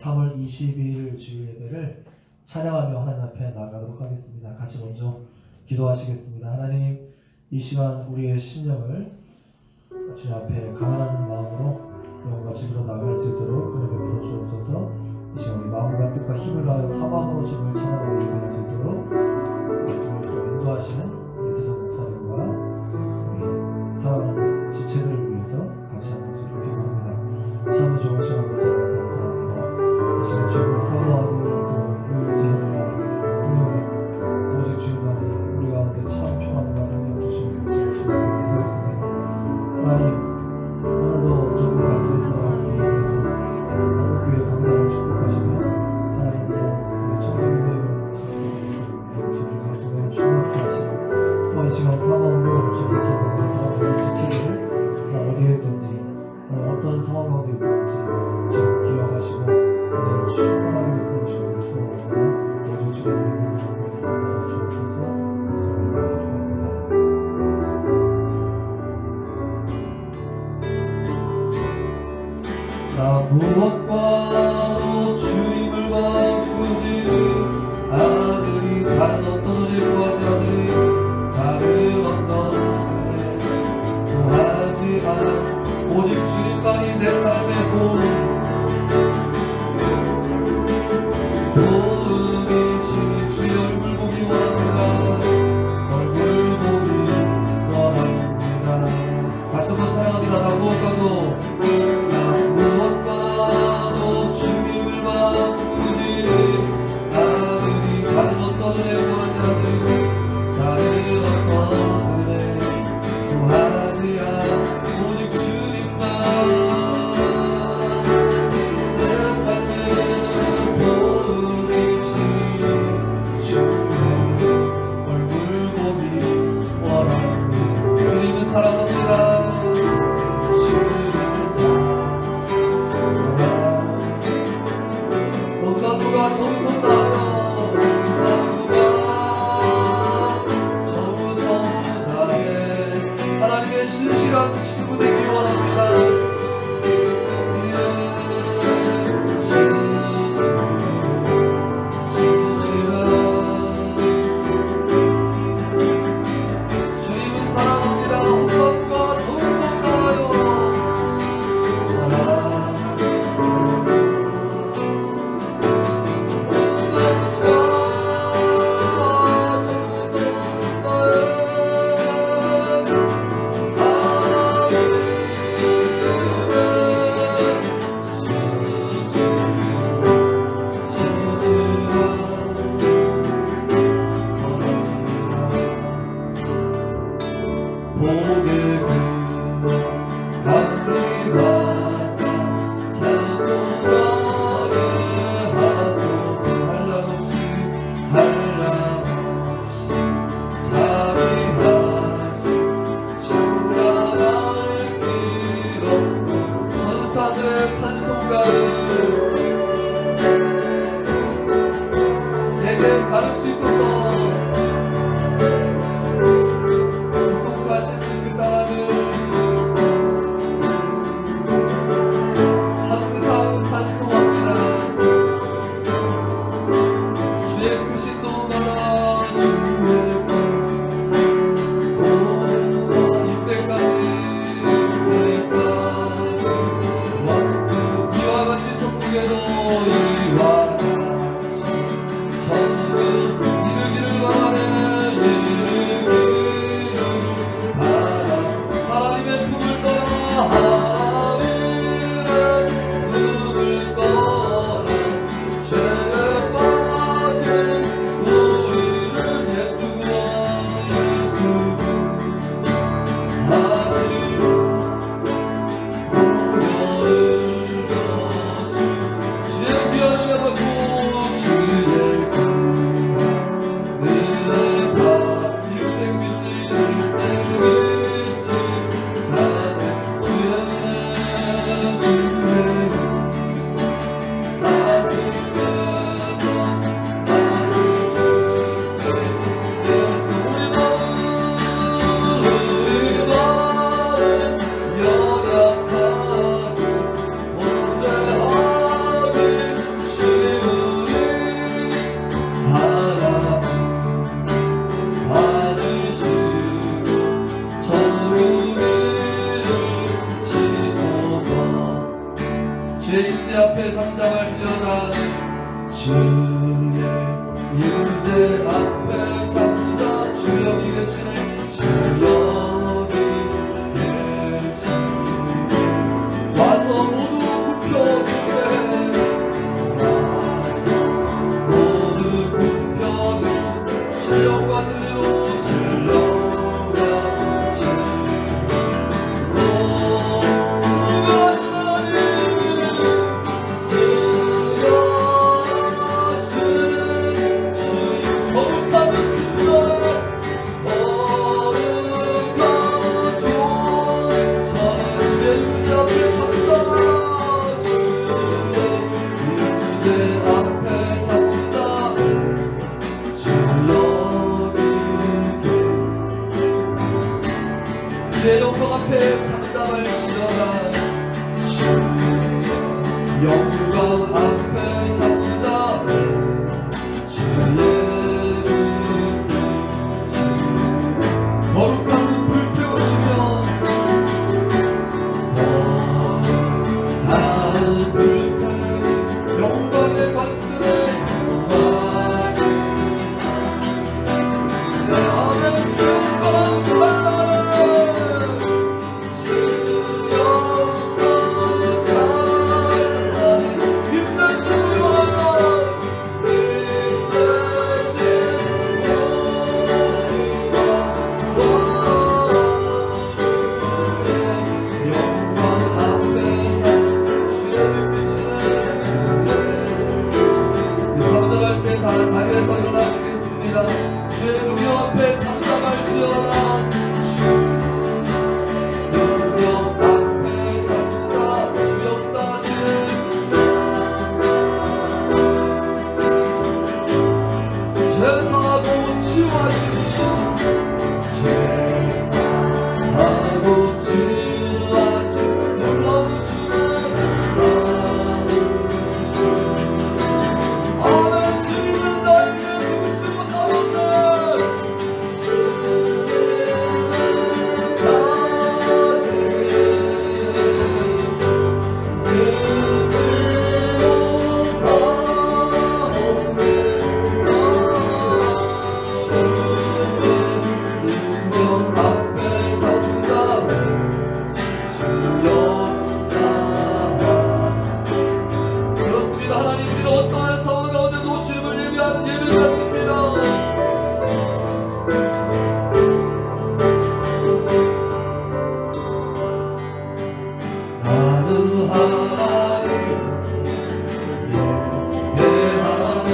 3월 22일 주일 예배를 찬양하며 하나님 앞에 나아가도록 하겠습니다. 같이 먼저 기도하시겠습니다. 하나님, 이 시간 우리의 심령을 주님 앞에 가난한 마음으로 영과 집으로 나아갈 수 있도록 하나님 베풀어 주옵소서. 이 시간 우리 마음과 뜻과 힘을 다하여 사방으로 주님을 찬양하고 예배할 수 있도록 말씀을 인도하시는 유태성 목사님과 우리 사랑하는 지체들을 위해서 같이 한 목소리로 기도합니다. 참 좋은 시간 가져주셔서 감사합니다. 이 시간 주님을 사모하고 또 의지하는 성령님, 오직 주님만이 우리 가운데 참 평안과 능력 주시는 것을 주님께 고백합니다. 하나님, 오늘도 전국 각지에서 한국교회 강단을 축복하시며 하나님도 우리 청정교회를 하시는 주님의 말씀을 충만케 하시고 또 이 시간 사망으로 주님을 찾는 사람들의 지체를 어디에 있든지 어떤 상황 가운데 있든지 주님 기억하시고 은혜를 충만하게 베풀어주시고 우리 소원합니다. 오직 주님의 이름으로 주옵소서. 예수님의 기도합니다. 나 무엇과도 주님을 바꾸지 아들이 다른 어떤 은혜 구하지 않으리 다른 어떤 은혜 구하지 않아 오직 주님만이 내 삶의 도움이시니 주의 얼굴 보기 원합니다. 얼굴 보기 원합니다. 다시 한번 찬양합니다. 나 무엇과도 주님을 바꾸지 아들이 다른 어떤 은혜 구하지 않으리 다른 어떤 은혜 구하지 않아 오직 주님만 내 삶의 도움이시니 주의 얼굴 보기 원합니다. 주님은 사랑합니다. 누가 정성 다하여 정성 다해 하나님의 신실한 친구 되기 원합니다. 주님은 사랑합니다. 온 마음과 정성 다하여 잠잠할지어다. 주의 임재 앞에 잠자 주 여기 계시네. 주 여기 계시네. 와서 모두 굽혀주게. 모두 굽혀주게. 신령과 진리로 신령과 진리로 수고하신 하나님 쓰여진 주님 거룩한 주님의 거룩한 종 전에 주의 임재 앞에 잠자라. 주의 임재 앞에 잠자 주 여기 주의 영광 앞에 잠잠할지어다. 주의 영광 앞에 잠자 주의 거룩한 불 태우시며 거룩한 불 태우 영광의 관습에 내 안에 주영광 찬란해. 주 영광 찬란해. 힘내신 우리와 다 자리에서 일어나시겠습니다. 주의 능력 앞에 잠잠할지어다. 주 능력 앞에 잠자 주 역사하시는 죄사하고 치유하시니 죄사하고 치유하시니 놀라운 주는 아멘. 지리는 자에게 누구지 못하는데 지리는 자에게 그렇습니다. 하나님 우리는 어떠한 상황 가운데도 주님을 예배하는 예배가 됩니다. 나는 하나님 예배하는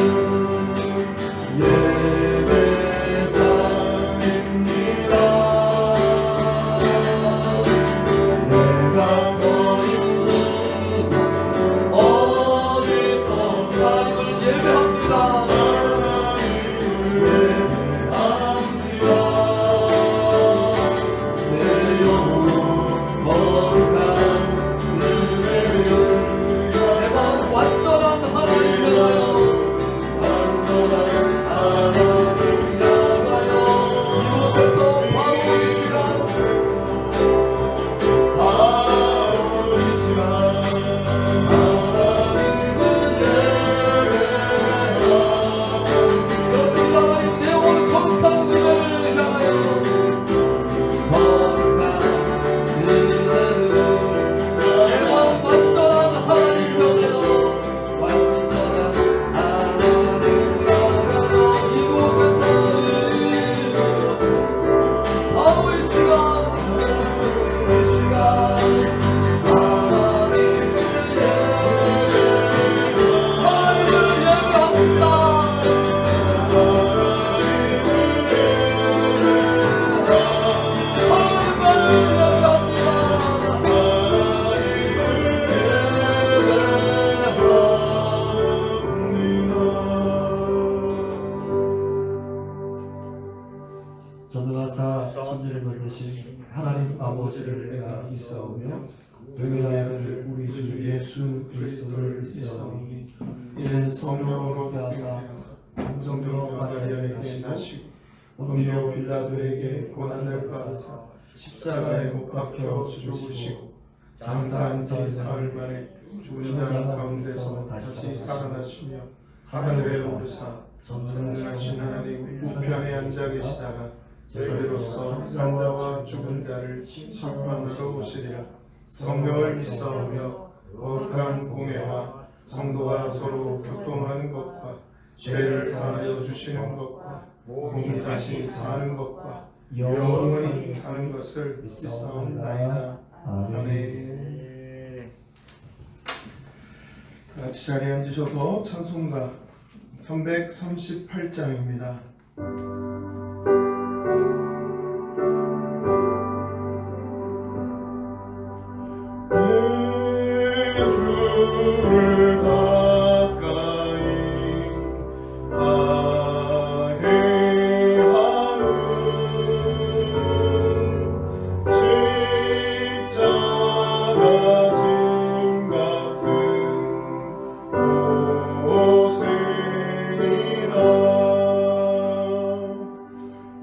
예배자입니다. 내가 서 있는 어디서 하나님을 예배합니다. 내 영혼 거룩한 은혜를 내 마음 완전한 하나님 향하여 완전한 하나님 향하여 이곳에서 바로 이 시간 바로 이 시간 하나님을 예배하라. 그렇습니다. 하나님 내 영혼 거룩한 은혜를 향하여 거룩한 은혜를 내 마음 완전한 하나님 향하여 완전한 하나님 향하여 이곳에서 바로 이 시간 하나님을 전능하사 천지를 만드신 하나님 아버지를 내가 믿사오며 너희 아들 우리 주 예수 그리스도를 믿사오니 이는 성령으로 하사 공정으로 마리아에게 하시고 본디오 빌라도에게 고난을 받으사 십자가에 못 박혀 죽으시고 장사한 지 사흘 만에 죽은 자 가운데서 다시 살아나시며 하늘에 오르사 전능하신 하나님 우편에 앉아 계시다가 저희로서 산자와 죽은 자를 심판하러 오시리라. 성령을 믿사오며 거룩한 공회와 성도가 서로 교통하는 것과 죄를 사하여 주시는 것과 몸이 다시 사는 것과 영원히 사는 것을 믿사옵나이다. 아멘. 같이 자리에 앉으셔서 찬송가 338장입니다. 내 주를 가까이 하게 하는 십자가 짐 같은 고생이다.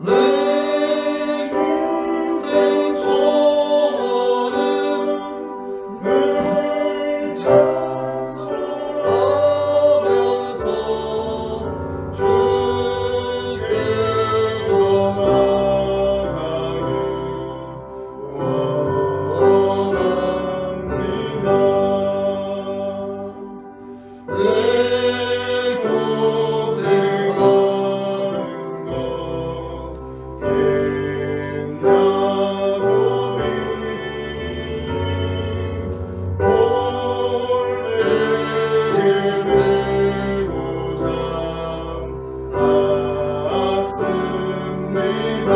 내 인생 소원은 늘 찬송하면서 주께 나아가기 원합니다. 내 고생하는 것 옛나무비 올레게 메고자 왔습니다.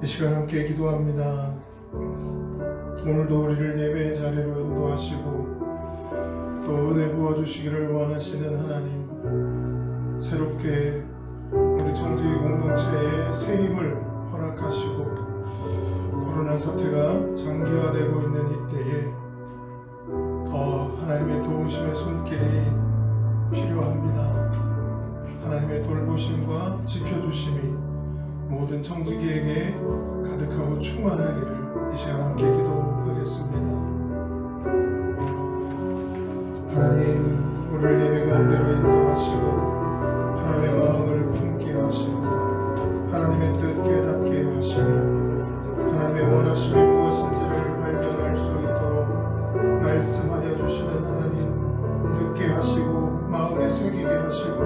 이 시간 함께 기도합니다. 오늘도 우리를 예배의 자리로 인도하시고 또 은혜 부어주시기를 원하시는 하나님, 새롭게 우리 청지 공동체에 새 힘을 허락하시고 코로나 사태가 장기화되고 있는 이때에 더 하나님의 도우심의 손길이 필요합니다. 하나님의 돌보심과 지켜주심이 모든 청지기에게 가득하고 충만하기를 이 시간 함께 기도하겠습니다. 하나님, 우리를 예배 가운데로 인도하시고 하나님의 마음을 품게 하시고 하나님의 뜻 깨닫게 하시며 하나님의 원하심이 무엇인지를 발견할 수 있도록 말씀하여 주시는 하나님, 듣게 하시고 마음에 새기게 하시고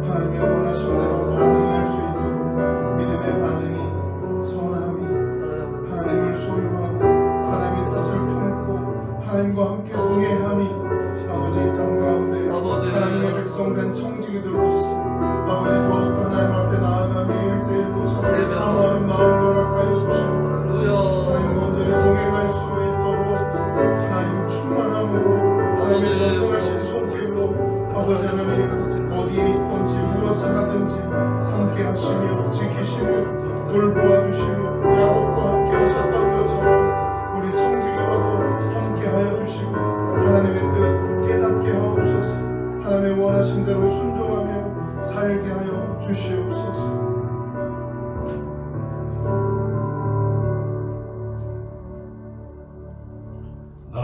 하나님의 원하심대로 반응할 수 있도록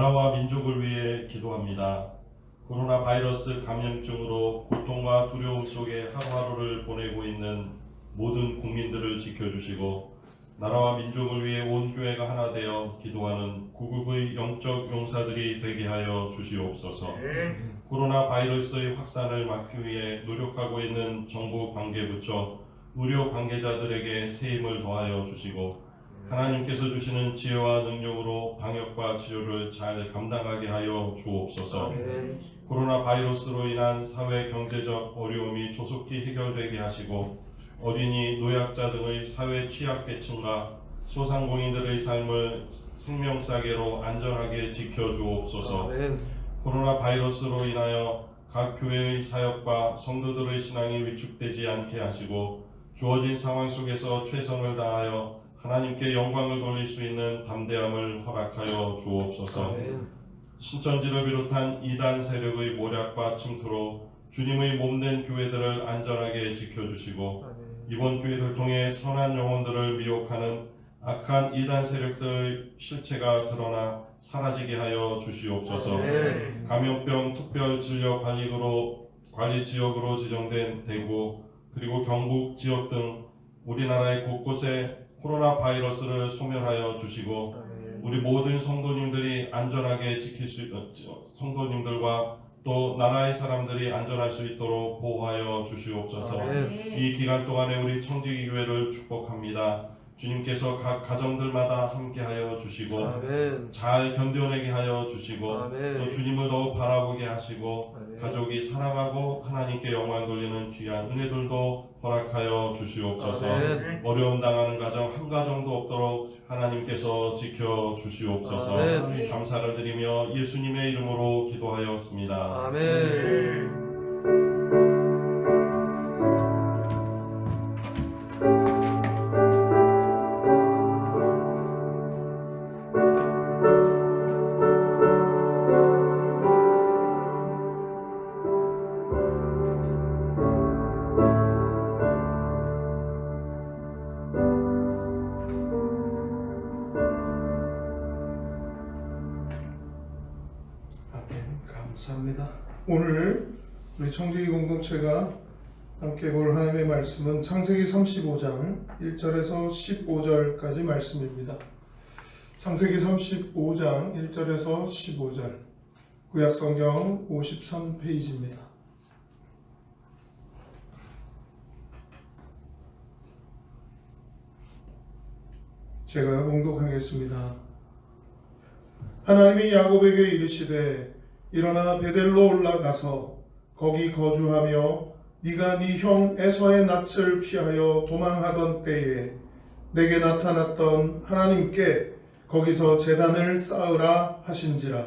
나라와 민족을 위해 기도합니다. 코로나 바이러스 감염증으로 고통과 두려움 속에 하루하루를 보내고 있는 모든 국민들을 지켜주시고 나라와 민족을 위해 온 교회가 하나 되어 기도하는 구국의 영적 용사들이 되게 하여 주시옵소서. 코로나 바이러스의 확산을 막기 위해 노력하고 있는 정부 관계부처, 의료 관계자들에게 새 힘을 더하여 주시고 하나님께서 주시는 지혜와 능력으로 방역과 치료를 잘 감당하게 하여 주옵소서. 코로나 바이러스로 인한 사회 경제적 어려움이 조속히 해결되게 하시고 어린이, 노약자 등의 사회 취약계층과 소상공인들의 삶을 생명사계로 안전하게 지켜주옵소서. 코로나 바이러스로 인하여 각 교회의 사역과 성도들의 신앙이 위축되지 않게 하시고 주어진 상황 속에서 최선을 다하여 하나님께 영광을 돌릴 수 있는 담대함을 허락하여 주옵소서. 신천지를 비롯한 이단 세력의 모략과 침투로 주님의 몸된 교회들을 안전하게 지켜주시고 이번 기회를 통해 선한 영혼들을 미혹하는 악한 이단 세력들의 실체가 드러나 사라지게 하여 주시옵소서. 감염병 특별진료관리 지역으로 지정된 대구 그리고 경북 지역 등 우리나라의 곳곳에 코로나 바이러스를 소멸하여 주시고 우리 모든 성도님들이 안전하게 지킬 수 성도님들과 또 나라의 사람들이 안전할 수 있도록 보호하여 주시옵소서. 이 기간 동안에 우리 청지기 교회를 축복합니다. 주님께서 각 가정들마다 함께하여 주시고 잘 견뎌내게 하여 주시고 또 주님을 더욱 바라보게 하시고 가족이 사랑하고 하나님께 영광 돌리는 귀한 은혜들도 허락하여 주시옵소서. 어려움 당하는 가정 한 가정도 없도록 하나님께서 지켜 주시옵소서. 감사를 드리며 예수님의 이름으로 기도하였습니다. 아멘. 감사합니다. 오늘 우리 청지기 공동체가 함께 볼 하나님의 말씀은 창세기 35장 1절에서 15절까지 말씀입니다. 창세기 35장 1절에서 15절 구약성경 53페이지입니다. 제가 봉독하겠습니다. 하나님이 야곱에게 이르시되 일어나 베델로 올라가서 거기 거주하며 네가 네 형 에서의 낯을 피하여 도망하던 때에 내게 나타났던 하나님께 거기서 제단을 쌓으라 하신지라.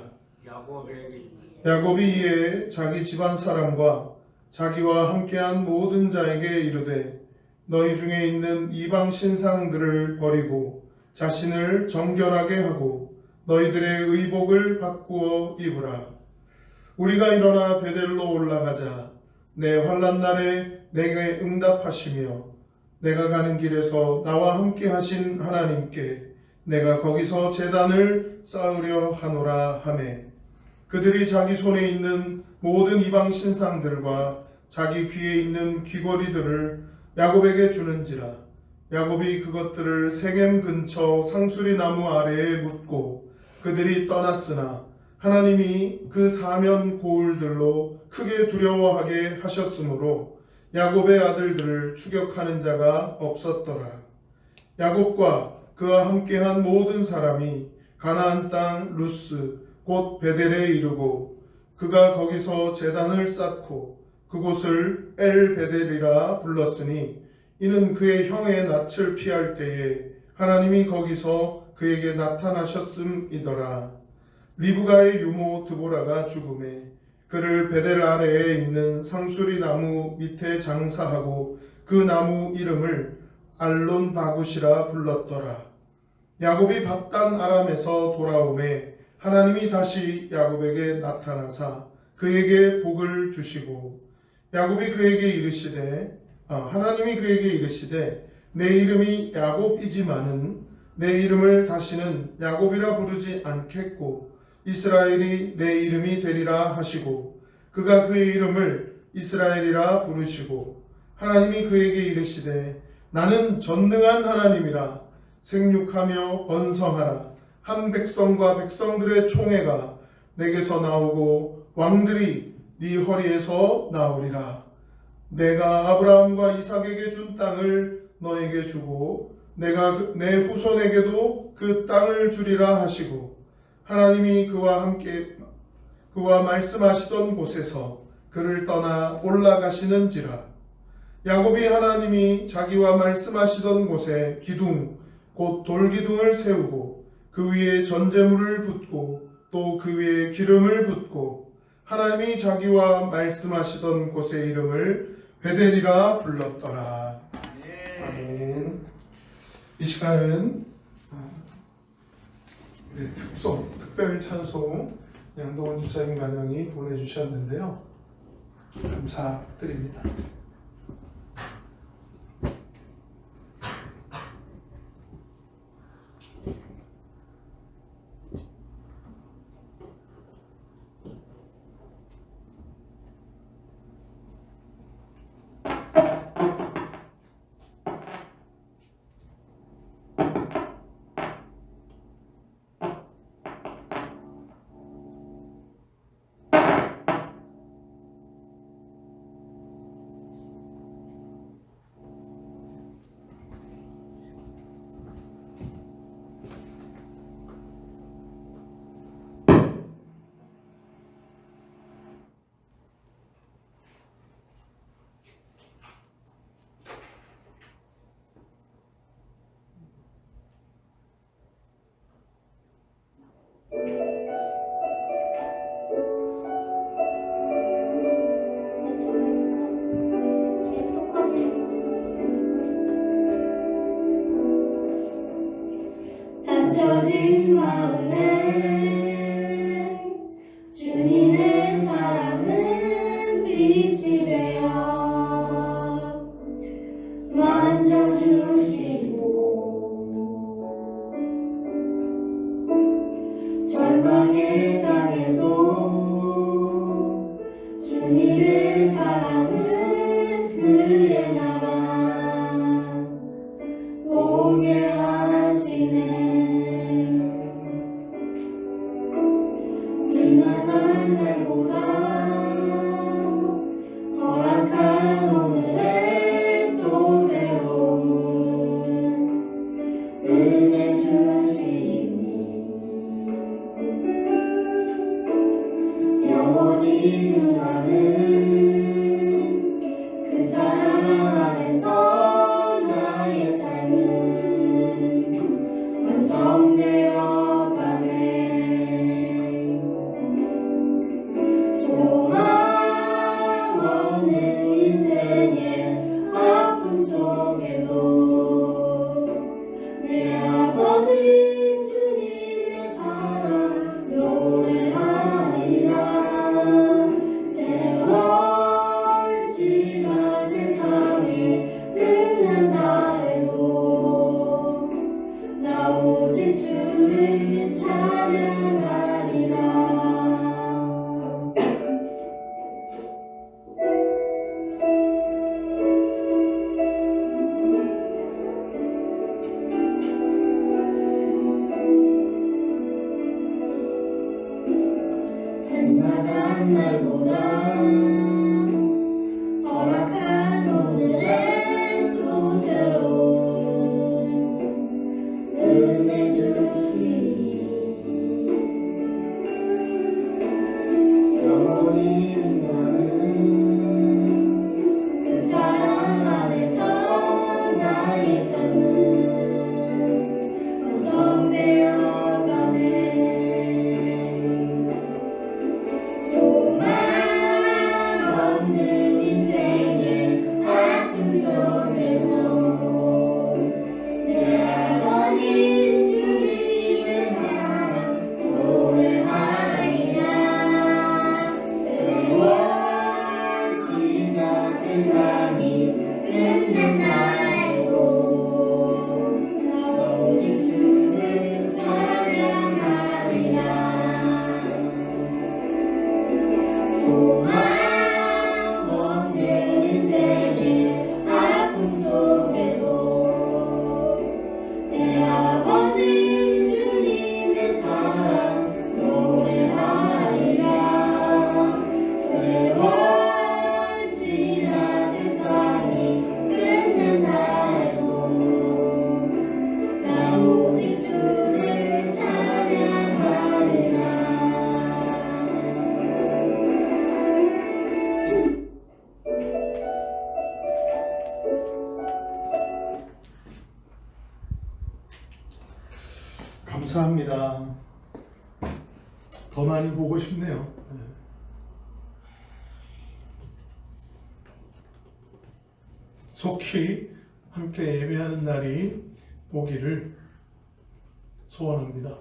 야곱이 이에 자기 집안 사람과 자기와 함께한 모든 자에게 이르되 너희 중에 있는 이방 신상들을 버리고 자신을 정결하게 하고 너희들의 의복을 바꾸어 입으라. 우리가 일어나 베델로 올라가자. 내 환난 날에 내게 응답하시며 내가 가는 길에서 나와 함께 하신 하나님께 내가 거기서 제단을 쌓으려 하노라 하매 그들이 자기 손에 있는 모든 이방 신상들과 자기 귀에 있는 귀걸이들을 야곱에게 주는지라. 야곱이 그것들을 세겜 근처 상수리 나무 아래에 묻고 그들이 떠났으나 하나님이 그 사면 고울들로 크게 두려워하게 하셨으므로 야곱의 아들들을 추격하는 자가 없었더라. 야곱과 그와 함께한 모든 사람이 가나안 땅 루스 곧 베델에 이르고 그가 거기서 제단을 쌓고 그곳을 엘 베델이라 불렀으니 이는 그의 형의 낯을 피할 때에 하나님이 거기서 그에게 나타나셨음이더라. 리브가의 유모 드보라가 죽음에 그를 베델 아래에 있는 상수리 나무 밑에 장사하고 그 나무 이름을 알론 바굿이라 불렀더라. 야곱이 밧단 아람에서 돌아오매 하나님이 다시 야곱에게 나타나사 그에게 복을 주시고 야곱이 그에게 이르시되 하나님이 그에게 이르시되 내 이름이 야곱이지만은 내 이름을 다시는 야곱이라 부르지 않겠고 이스라엘이 내 이름이 되리라 하시고 그가 그의 이름을 이스라엘이라 부르시고 하나님이 그에게 이르시되 나는 전능한 하나님이라 생육하며 번성하라 한 백성과 백성들의 총회가 내게서 나오고 왕들이 네 허리에서 나오리라. 내가 아브라함과 이삭에게 준 땅을 너에게 주고 내가 내 후손에게도 그 땅을 주리라 하시고 하나님이 그와 말씀하시던 곳에서 그를 떠나 올라가시는지라. 야곱이 하나님이 자기와 말씀하시던 곳에 기둥 곧 돌기둥을 세우고 그 위에 전제물을 붓고 또 그 위에 기름을 붓고 하나님이 자기와 말씀하시던 곳의 이름을 베델이라 불렀더라. 아멘. 이 시간은 우리 특별 찬송 양동원 집사님 가정이 보내주셨는데요. 감사드립니다. 닫혀진 마음에 주님의 사랑은 빛이 되어 만져주시고 절망의 땅에도 주님의 사랑은 그의 나라 오게 하시네. 지나간 날보다 허락한 오늘에 또 새로운 은혜 주시니 영원히 누가는 그 사랑 안에서 나의 삶은 완성되어 가네. 소망 없는 인생의 아픔 속에도 내 아버지 주님의 사랑 노래하리라. 세월 지나 세상이 끝난다 해도 나 오직 주를 찬양하리라. 지나간 날보다 허락한 오늘에 또 새로운 은혜 주시니 영원히 나는 그 사랑 안에서 나의 삶은 완성되어 가네. 소망 감사합니다. 더 많이 보고 싶네요. 속히 함께 예배하는 날이 오기를 소원합니다.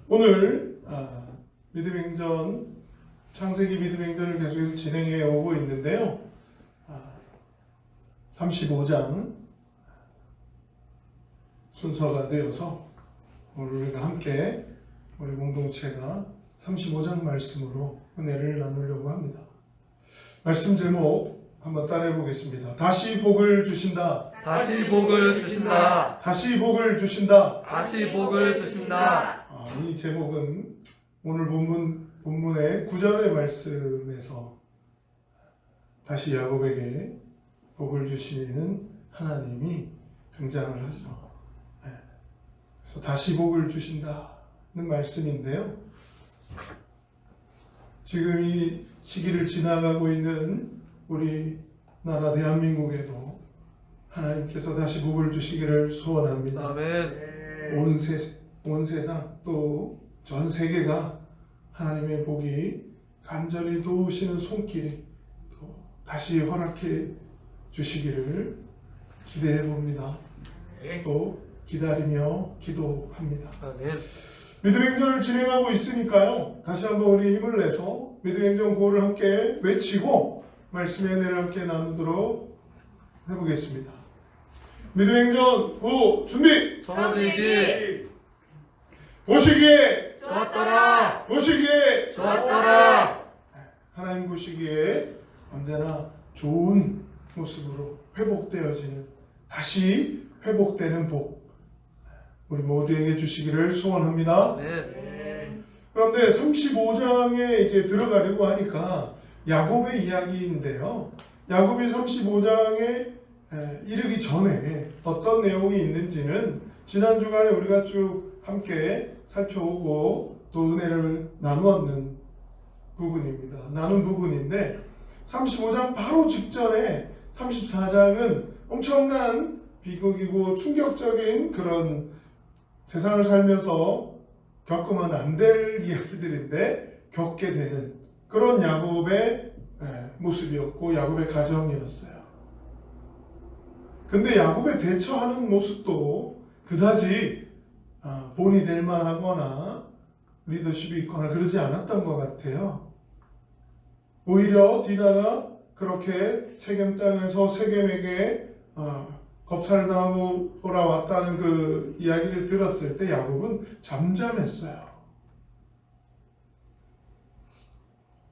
오늘 믿음행전, 창세기 믿음행전을 계속해서 진행해 오고 있는데요. 35장 순서가 되어서 오늘 우리가 함께 우리 공동체가 35장 말씀으로 은혜를 나누려고 합니다. 말씀 제목 한번 따라해 보겠습니다. 다시 복을 주신다. 다시 복을 주신다. 다시 복을 주신다. 다시 복을 주신다. 이 제목은 오늘 본문의 9절의 말씀에서 다시 야곱에게 복을 주시는 하나님이 등장을 하죠. 그래서 다시 복을 주신다는 말씀인데요. 지금 이 시기를 지나가고 있는 우리나라 대한민국에도 하나님께서 다시 복을 주시기를 소원합니다. 아멘. 온 세상 또 전 세계가 하나님의 복이 간절히 도우시는 손길이 또 다시 허락해 주시기를 기대해 봅니다. 또 기다리며 기도합니다. 아멘. 믿음행전을 진행하고 있으니까요. 다시 한번 우리 힘을 내서 믿음행전 구호를 함께 외치고 말씀의 은혜를 함께 나누도록 해보겠습니다. 믿음행전 구호 준비! 저지기 보시기에 좋았더라. 보시기에 좋았더라. 하나님 보시기에 언제나 좋은 모습으로 회복되어지는, 다시 회복되는 복 우리 모두에게 주시기를 소원합니다. 아멘. 그런데 35장에 이제 들어가려고 하니까 야곱의 이야기인데요. 야곱이 35장에 이르기 전에 어떤 내용이 있는지는 지난 주간에 우리가 쭉 함께 살펴오고 또 은혜를 나누는 부분인데 35장 바로 직전에 34장은 엄청난 비극이고 충격적인 그런 세상을 살면서 겪으면 안 될 이야기들인데 겪게 되는 그런 야곱의 모습이었고 야곱의 가정이었어요. 근데 야곱의 대처하는 모습도 그다지 본이 될 만하거나 리더십이 있거나 그러지 않았던 것 같아요. 오히려 디나가 그렇게 세겜 땅에서 세겜에게 겁탈을 당하고 돌아왔다는 그 이야기를 들었을 때 야곱은 잠잠했어요.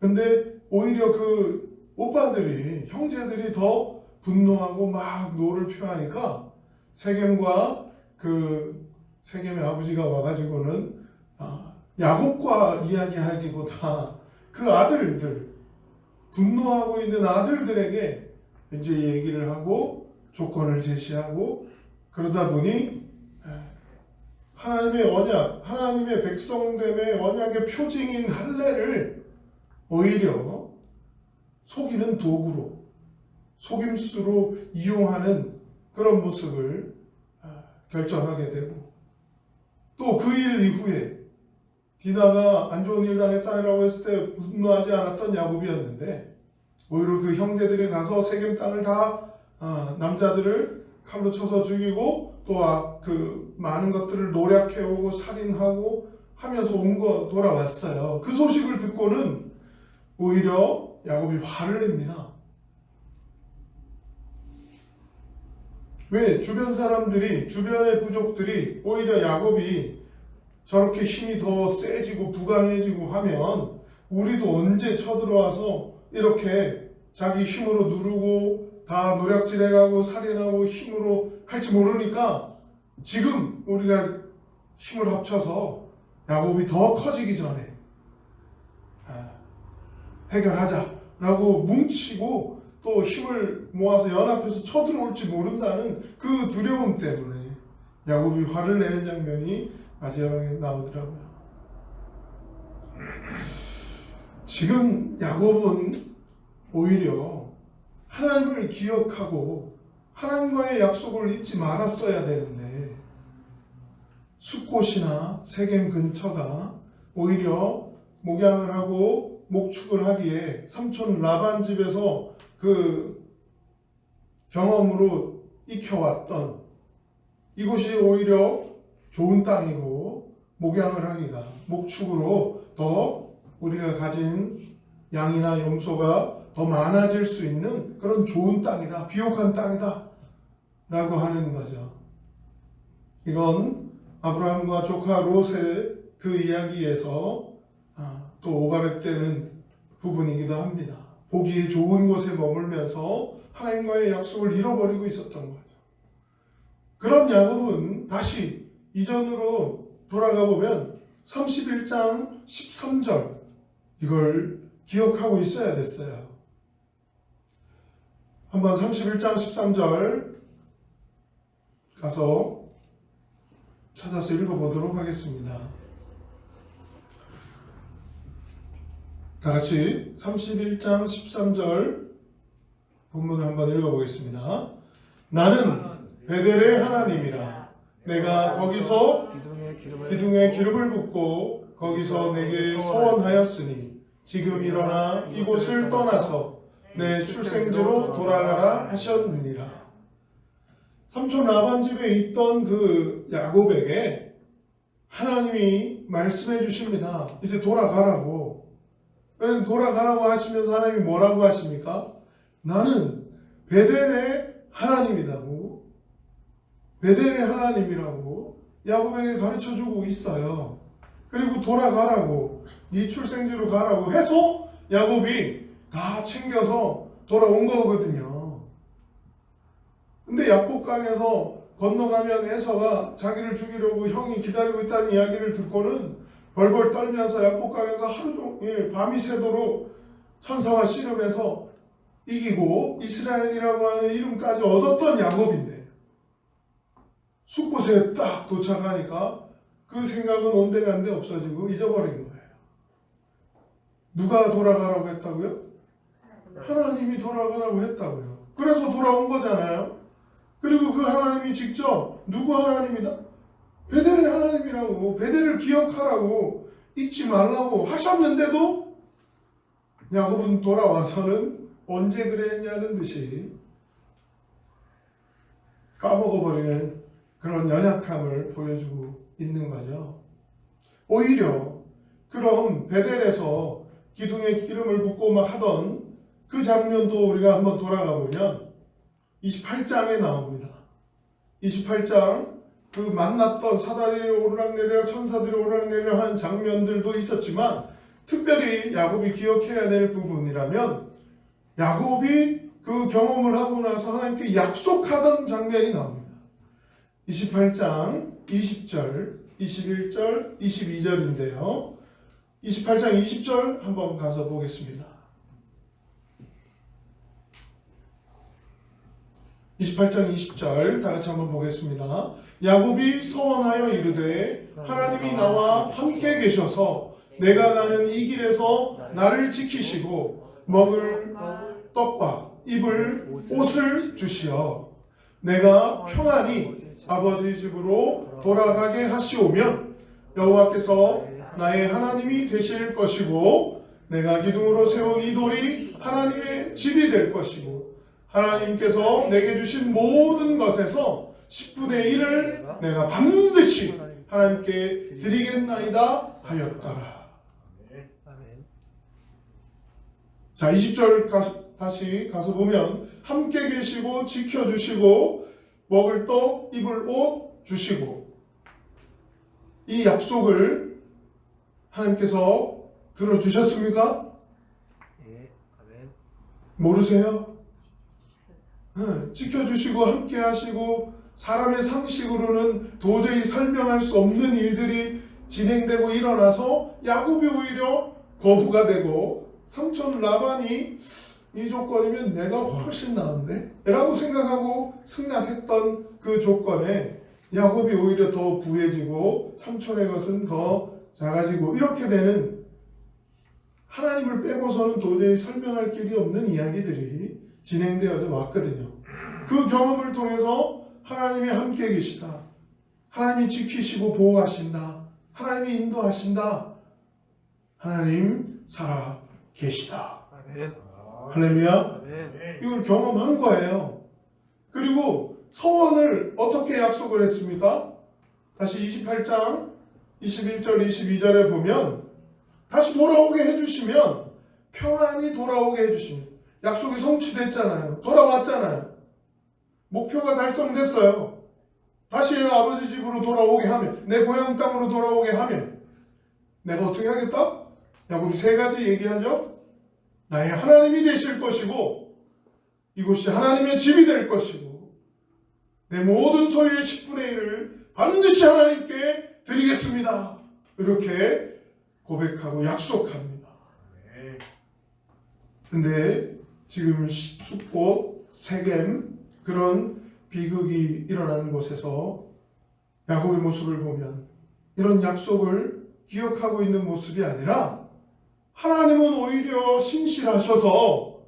근데 오히려 그 오빠들이, 형제들이 더 분노하고 막 노를 표하니까 세겜과 그 세겜의 아버지가 와가지고는 야곱과 이야기하기보다 그 아들들, 분노하고 있는 아들들에게 이제 얘기를 하고 조건을 제시하고 그러다 보니 하나님의 언약, 하나님의 백성됨의 언약의 표징인 할례를 오히려 속이는 도구로, 속임수로 이용하는 그런 모습을 결정하게 되고 또 그 일 이후에 디나가 안 좋은 일 당했다라고 했을 때 분노하지 않았던 야곱이었는데 오히려 그 형제들이 가서 세겜 땅을 다 남자들을 칼로 쳐서 죽이고 또 그 많은 것들을 노략해오고 살인하고 하면서 돌아왔어요. 그 소식을 듣고는 오히려 야곱이 화를 냅니다. 왜? 주변 사람들이, 주변의 부족들이 오히려 야곱이 저렇게 힘이 더 세지고 부강해지고 하면 우리도 언제 쳐들어와서 이렇게 자기 힘으로 누르고 다 노략질해가고 살인하고 힘으로 할지 모르니까 지금 우리가 힘을 합쳐서 야곱이 더 커지기 전에 해결하자라고 뭉치고 또 힘을 모아서 연합해서 쳐들어올지 모른다는 그 두려움 때문에 야곱이 화를 내는 장면이 마지막에 나오더라고요. 지금 야곱은 오히려 하나님을 기억하고 하나님과의 약속을 잊지 말았어야 되는데 숫곳이나 세겜 근처가 오히려 목양을 하고 목축을 하기에 삼촌 라반 집에서 그 경험으로 익혀왔던 이곳이 오히려 좋은 땅이고 목양을 하기가 목축으로 더 우리가 가진 양이나 염소가 더 많아질 수 있는 그런 좋은 땅이다, 비옥한 땅이다 라고 하는 거죠. 이건 아브라함과 조카 롯의 그 이야기에서 또 오가랩되는 부분이기도 합니다. 보기 좋은 곳에 머물면서 하나님과의 약속을 잃어버리고 있었던 거죠. 그런 야곱은 다시 이전으로 돌아가 보면 31장 13절 이걸 기억하고 있어야 됐어요. 한번 31장 13절 가서 찾아서 읽어보도록 하겠습니다. 다 같이 31장 13절 본문을 한번 읽어보겠습니다. 나는 베델의 하나님이라. 내가 거기서 기둥에 기름을 붓고 거기서 내게 서원하였으니 지금 일어나 이곳을 떠나서 내 출생지로 돌아가라 하셨느니라. 삼촌 라반 집에 있던 그 야곱에게 하나님이 말씀해 주십니다. 이제 돌아가라고. 돌아가라고 하시면서 하나님이 뭐라고 하십니까? 나는 베델의 하나님이라고. 베델의 하나님이라고 야곱에게 가르쳐주고 있어요. 그리고 돌아가라고, 네 출생지로 가라고 해서 야곱이 다 챙겨서 돌아온 거거든요. 근데 야복강에서 건너가면 에서가 자기를 죽이려고 형이 기다리고 있다는 이야기를 듣고는 벌벌 떨면서 야복강에서 하루 종일 밤이 새도록 천사와 씨름해서 이기고 이스라엘이라고 하는 이름까지 얻었던 야곱인데 숫곳에 딱 도착하니까 그 생각은 온데간데 없어지고 잊어버린 거예요. 누가 돌아가라고 했다고요? 하나님이 돌아가라고 했다고요. 그래서 돌아온 거잖아요. 그리고 그 하나님이 직접 누구 하나님이다? 베델의 하나님이라고, 베델을 기억하라고, 잊지 말라고 하셨는데도 야곱은 돌아와서는 언제 그랬냐는 듯이 까먹어버리는 그런 연약함을 보여주고 있는 거죠. 오히려 그럼 베델에서 기둥에 기름을 붓고 막 하던 그 장면도 우리가 한번 돌아가 보면 28장에 나옵니다. 28장 그 만났던 사다리를 오르락내리락 천사들이 오르락내리락 하는 장면들도 있었지만 특별히 야곱이 기억해야 될 부분이라면 야곱이 그 경험을 하고 나서 하나님께 약속하던 장면이 나옵니다. 28장 20절, 21절, 22절인데요. 28장 20절 한번 가서 보겠습니다. 28장 20절 다 같이 한번 보겠습니다. 야곱이 서원하여 이르되 하나님이 나와 함께 계셔서 내가 가는 이 길에서 나를 지키시고 먹을 떡과 입을 옷을 주시어 내가 평안히 아버지 집으로 돌아가게 하시오면 여호와께서 나의 하나님이 되실 것이고 내가 기둥으로 세운 이 돌이 하나님의 집이 될 것이고 하나님께서 내게 주신 모든 것에서 10분의 1을 내가 반드시 하나님께 드리겠나이다 하였더라. 자, 20절 다시 가서 보면 함께 계시고 지켜주시고 먹을 떡 입을 옷 주시고 이 약속을 하나님께서 들어주셨습니까? 모르세요? 지켜주시고 함께 하시고 사람의 상식으로는 도저히 설명할 수 없는 일들이 진행되고 일어나서 야곱이 오히려 거부가 되고 삼촌 라반이 이 조건이면 내가 훨씬 나은데? 라고 생각하고 승낙했던 그 조건에 야곱이 오히려 더 부해지고 삼촌의 것은 더 작아지고 이렇게 되는 하나님을 빼고서는 도저히 설명할 길이 없는 이야기들이 진행되어져 왔거든요. 그 경험을 통해서 하나님이 함께 계시다. 하나님이 지키시고 보호하신다. 하나님이 인도하신다. 하나님 살아 계시다. 아멘. 할렐루야. 아멘. 이걸 경험한 거예요. 그리고 서원을 어떻게 약속을 했습니까? 다시 28장 21절 22절에 보면 다시 돌아오게 해주시면 평안히 돌아오게 해주시면 약속이 성취됐잖아요. 돌아왔잖아요. 목표가 달성됐어요. 다시 아버지 집으로 돌아오게 하면, 내 고향 땅으로 돌아오게 하면 내가 어떻게 하겠다? 야곱이 세 가지 얘기하죠. 나의 하나님이 되실 것이고 이곳이 하나님의 집이 될 것이고 내 모든 소유의 10분의 1을 반드시 하나님께 드리겠습니다. 이렇게 고백하고 약속합니다. 근데 지금 숫꽃, 세겜 그런 비극이 일어나는 곳에서 야곱의 모습을 보면 이런 약속을 기억하고 있는 모습이 아니라 하나님은 오히려 신실하셔서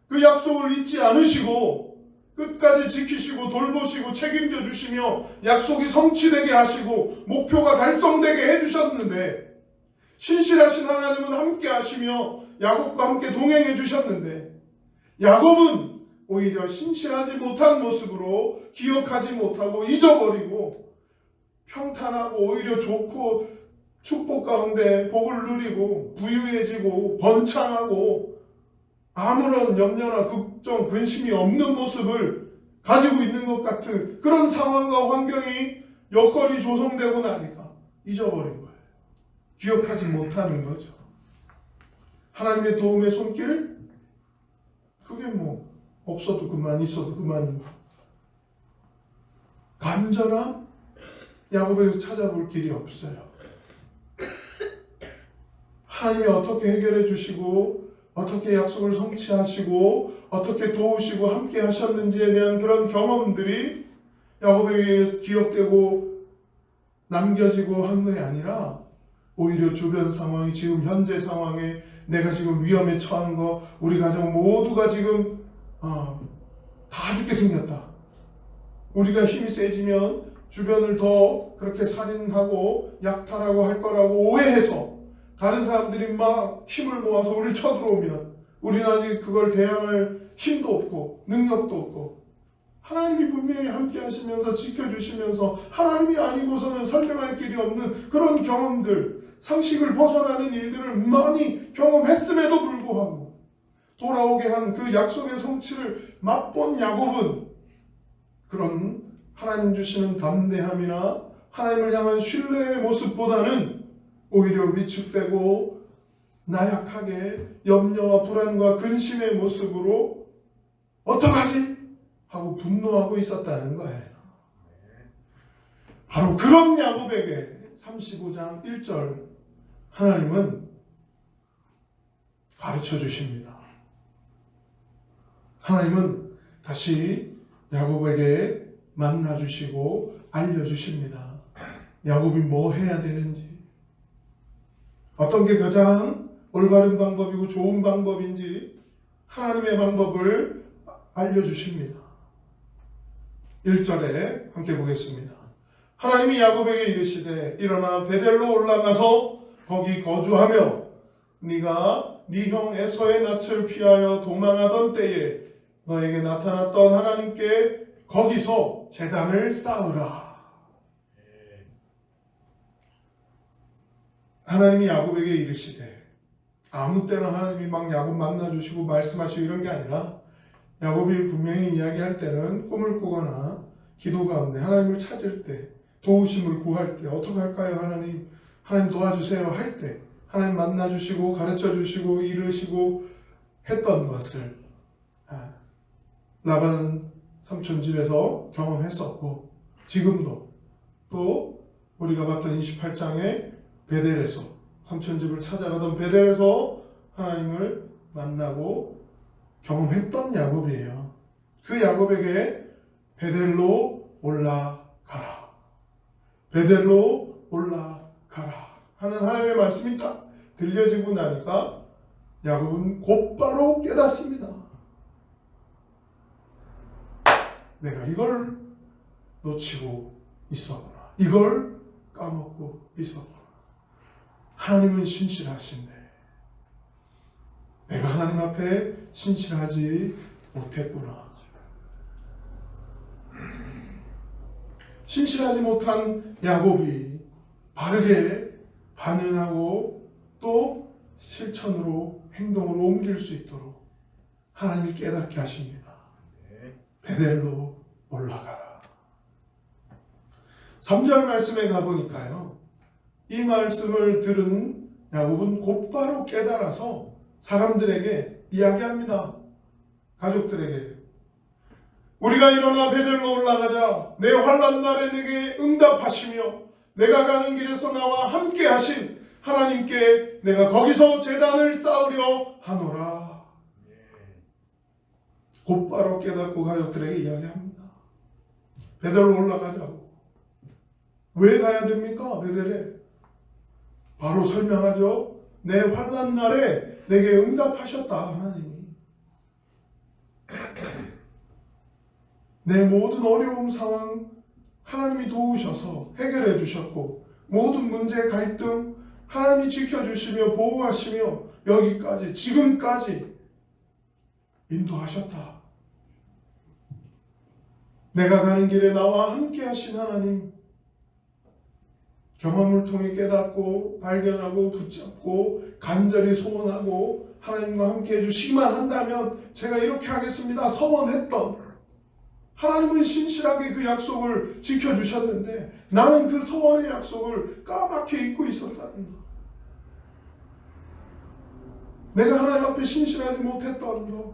그 약속을 잊지 않으시고 끝까지 지키시고 돌보시고 책임져 주시며 약속이 성취되게 하시고 목표가 달성되게 해주셨는데 신실하신 하나님은 함께 하시며 야곱과 함께 동행해 주셨는데 야곱은 오히려 신실하지 못한 모습으로 기억하지 못하고 잊어버리고 평탄하고 오히려 좋고 축복 가운데 복을 누리고 부유해지고 번창하고 아무런 염려나 걱정, 근심이 없는 모습을 가지고 있는 것 같은 그런 상황과 환경이 여건이 조성되고 나니까 잊어버린 거예요. 기억하지 못하는 거죠. 하나님의 도움의 손길? 그게 뭐 없어도 그만 있어도 그만인 거. 간절함? 야곱에서 찾아볼 길이 없어요. 하나님이 어떻게 해결해 주시고 어떻게 약속을 성취하시고 어떻게 도우시고 함께 하셨는지에 대한 그런 경험들이 야곱에게 기억되고 남겨지고 한 것이 아니라 오히려 주변 상황이 지금 현재 상황에 내가 지금 위험에 처한 거 우리 가정 모두가 지금 다 죽게 생겼다. 우리가 힘이 세지면 주변을 더 그렇게 살인하고 약탈하고 할 거라고 오해해서 다른 사람들이 막 힘을 모아서 우리를 쳐들어오면 우리는 아직 그걸 대항할 힘도 없고 능력도 없고 하나님이 분명히 함께 하시면서 지켜주시면서 하나님이 아니고서는 설명할 길이 없는 그런 경험들, 상식을 벗어나는 일들을 많이 경험했음에도 불구하고 돌아오게 한 그 약속의 성취를 맛본 야곱은 그런 하나님 주시는 담대함이나 하나님을 향한 신뢰의 모습보다는 오히려 위축되고 나약하게 염려와 불안과 근심의 모습으로 어떡하지? 하고 분노하고 있었다는 거예요. 바로 그런 야곱에게 35장 1절 하나님은 가르쳐 주십니다. 하나님은 다시 야곱에게 만나 주시고 알려 주십니다. 야곱이 뭐 해야 되는지, 어떤 게 가장 올바른 방법이고 좋은 방법인지 하나님의 방법을 알려 주십니다. 1절에 함께 보겠습니다. 하나님이 야곱에게 이르시되 일어나 베델로 올라가서 거기 거주하며 네가 네 형 에서의 낯을 피하여 도망하던 때에 너에게 나타났던 하나님께 거기서 제단을 쌓으라. 하나님이 야곱에게 이르시되 아무 때나 하나님이 막 야곱 만나주시고 말씀하시고 이런 게 아니라 야곱이 분명히 이야기할 때는 꿈을 꾸거나 기도 가운데 하나님을 찾을 때 도우심을 구할 때 어떻게 할까요? 하나님 도와주세요 할 때 하나님 만나주시고 가르쳐주시고 이르시고 했던 것을 라반 삼촌 집에서 경험했었고 지금도 또 우리가 봤던 28장에 베델에서 삼촌 집을 찾아가던 베델에서 하나님을 만나고 경험했던 야곱이에요. 그 야곱에게 베델로 올라가라. 베델로 올라가라 하는 하나님의 말씀이 딱 들려지고 나니까 야곱은 곧바로 깨닫습니다. 내가 이걸 놓치고 있었구나. 이걸 까먹고 있었구나. 하나님은 신실하신데 내가 하나님 앞에 신실하지 못했구나. 신실하지 못한 야곱이 바르게 반응하고 또 실천으로 행동으로 옮길 수 있도록 하나님이 깨닫게 하십니다. 베델로 올라가라. 3절 말씀에 가보니까요, 이 말씀을 들은 야곱은 곧바로 깨달아서 사람들에게 이야기합니다. 가족들에게 우리가 일어나 베델로 올라가자. 내 환난 날에 내게 응답하시며 내가 가는 길에서 나와 함께 하신 하나님께 내가 거기서 제단을 쌓으려 하노라. 곧바로 깨닫고 가족들에게 이야기합니다. 베델로 올라가자고. 왜 가야 됩니까? 베델에. 바로 설명하죠. 내 환난 날에 내게 응답하셨다. 하나님이. 내 모든 어려움 상황 하나님이 도우셔서 해결해 주셨고 모든 문제 갈등 하나님이 지켜주시며 보호하시며 여기까지 지금까지 인도하셨다. 내가 가는 길에 나와 함께 하신 하나님, 경험을 통해 깨닫고 발견하고 붙잡고 간절히 소원하고 하나님과 함께 해주시기만 한다면 제가 이렇게 하겠습니다 서원했던 하나님은 신실하게 그 약속을 지켜주셨는데 나는 그 서원의 약속을 까맣게 잊고 있었다는 것. 내가 하나님 앞에 신실하지 못했던 것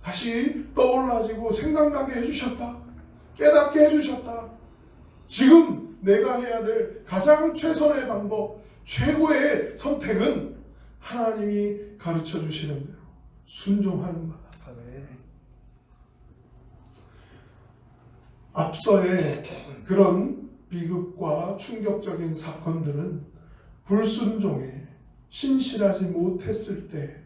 다시 떠올라지고 생각나게 해주셨다. 깨닫게 해주셨다. 지금 내가 해야 될 가장 최선의 방법, 최고의 선택은 하나님이 가르쳐 주시는 대로 순종하는 거다. 앞서의 그런 비극과 충격적인 사건들은 불순종에 신실하지 못했을 때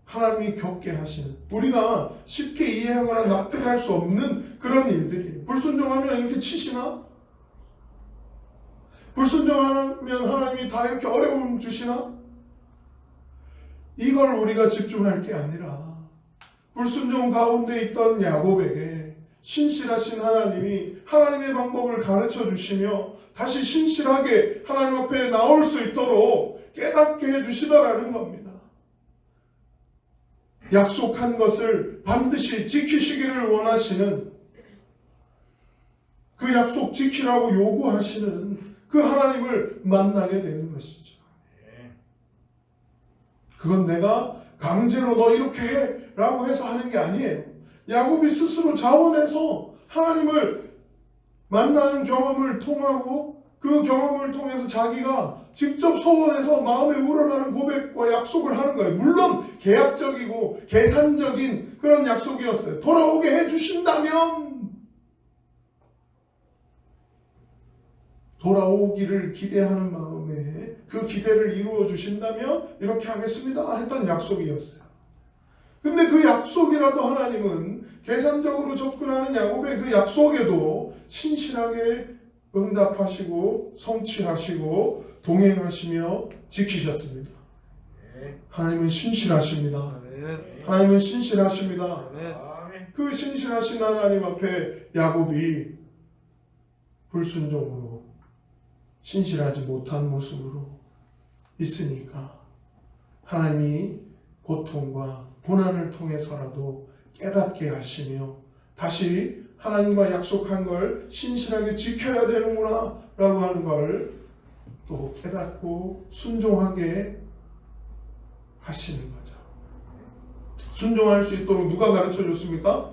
하나님이 겪게 하시는, 우리가 쉽게 이해하거나 납득할 수 없는 그런 일들이, 불순종하면 이렇게 치시나? 불순종하면 하나님이 다 이렇게 어려움 주시나? 이걸 우리가 집중할 게 아니라 불순종 가운데 있던 야곱에게 신실하신 하나님이 하나님의 방법을 가르쳐 주시며 다시 신실하게 하나님 앞에 나올 수 있도록 깨닫게 해주시더라는 겁니다. 약속한 것을 반드시 지키시기를 원하시는, 그 약속 지키라고 요구하시는 그 하나님을 만나게 되는 것이죠. 그건 내가 강제로 너 이렇게 해 라고 해서 하는 게 아니에요. 야곱이 스스로 자원해서 하나님을 만나는 경험을 통하고 그 경험을 통해서 자기가 직접 소원해서 마음에 우러나는 고백과 약속을 하는 거예요. 물론 계약적이고 계산적인 그런 약속이었어요. 돌아오게 해주신다면, 돌아오기를 기대하는 마음에 그 기대를 이루어 주신다면 이렇게 하겠습니다 했던 약속이었어요. 근데 그 약속이라도 하나님은 계산적으로 접근하는 야곱의 그 약속에도 신실하게 응답하시고 성취하시고 동행하시며 지키셨습니다. 하나님은 신실하십니다. 하나님은 신실하십니다. 그 신실하신 하나님 앞에 야곱이 불순종으로 신실하지 못한 모습으로 있으니까 하나님이 고통과 고난을 통해서라도 깨닫게 하시며 다시 하나님과 약속한 걸 신실하게 지켜야 되는구나 라고 하는 걸 또 깨닫고 순종하게 하시는 거죠. 순종할 수 있도록 누가 가르쳐 줬습니까?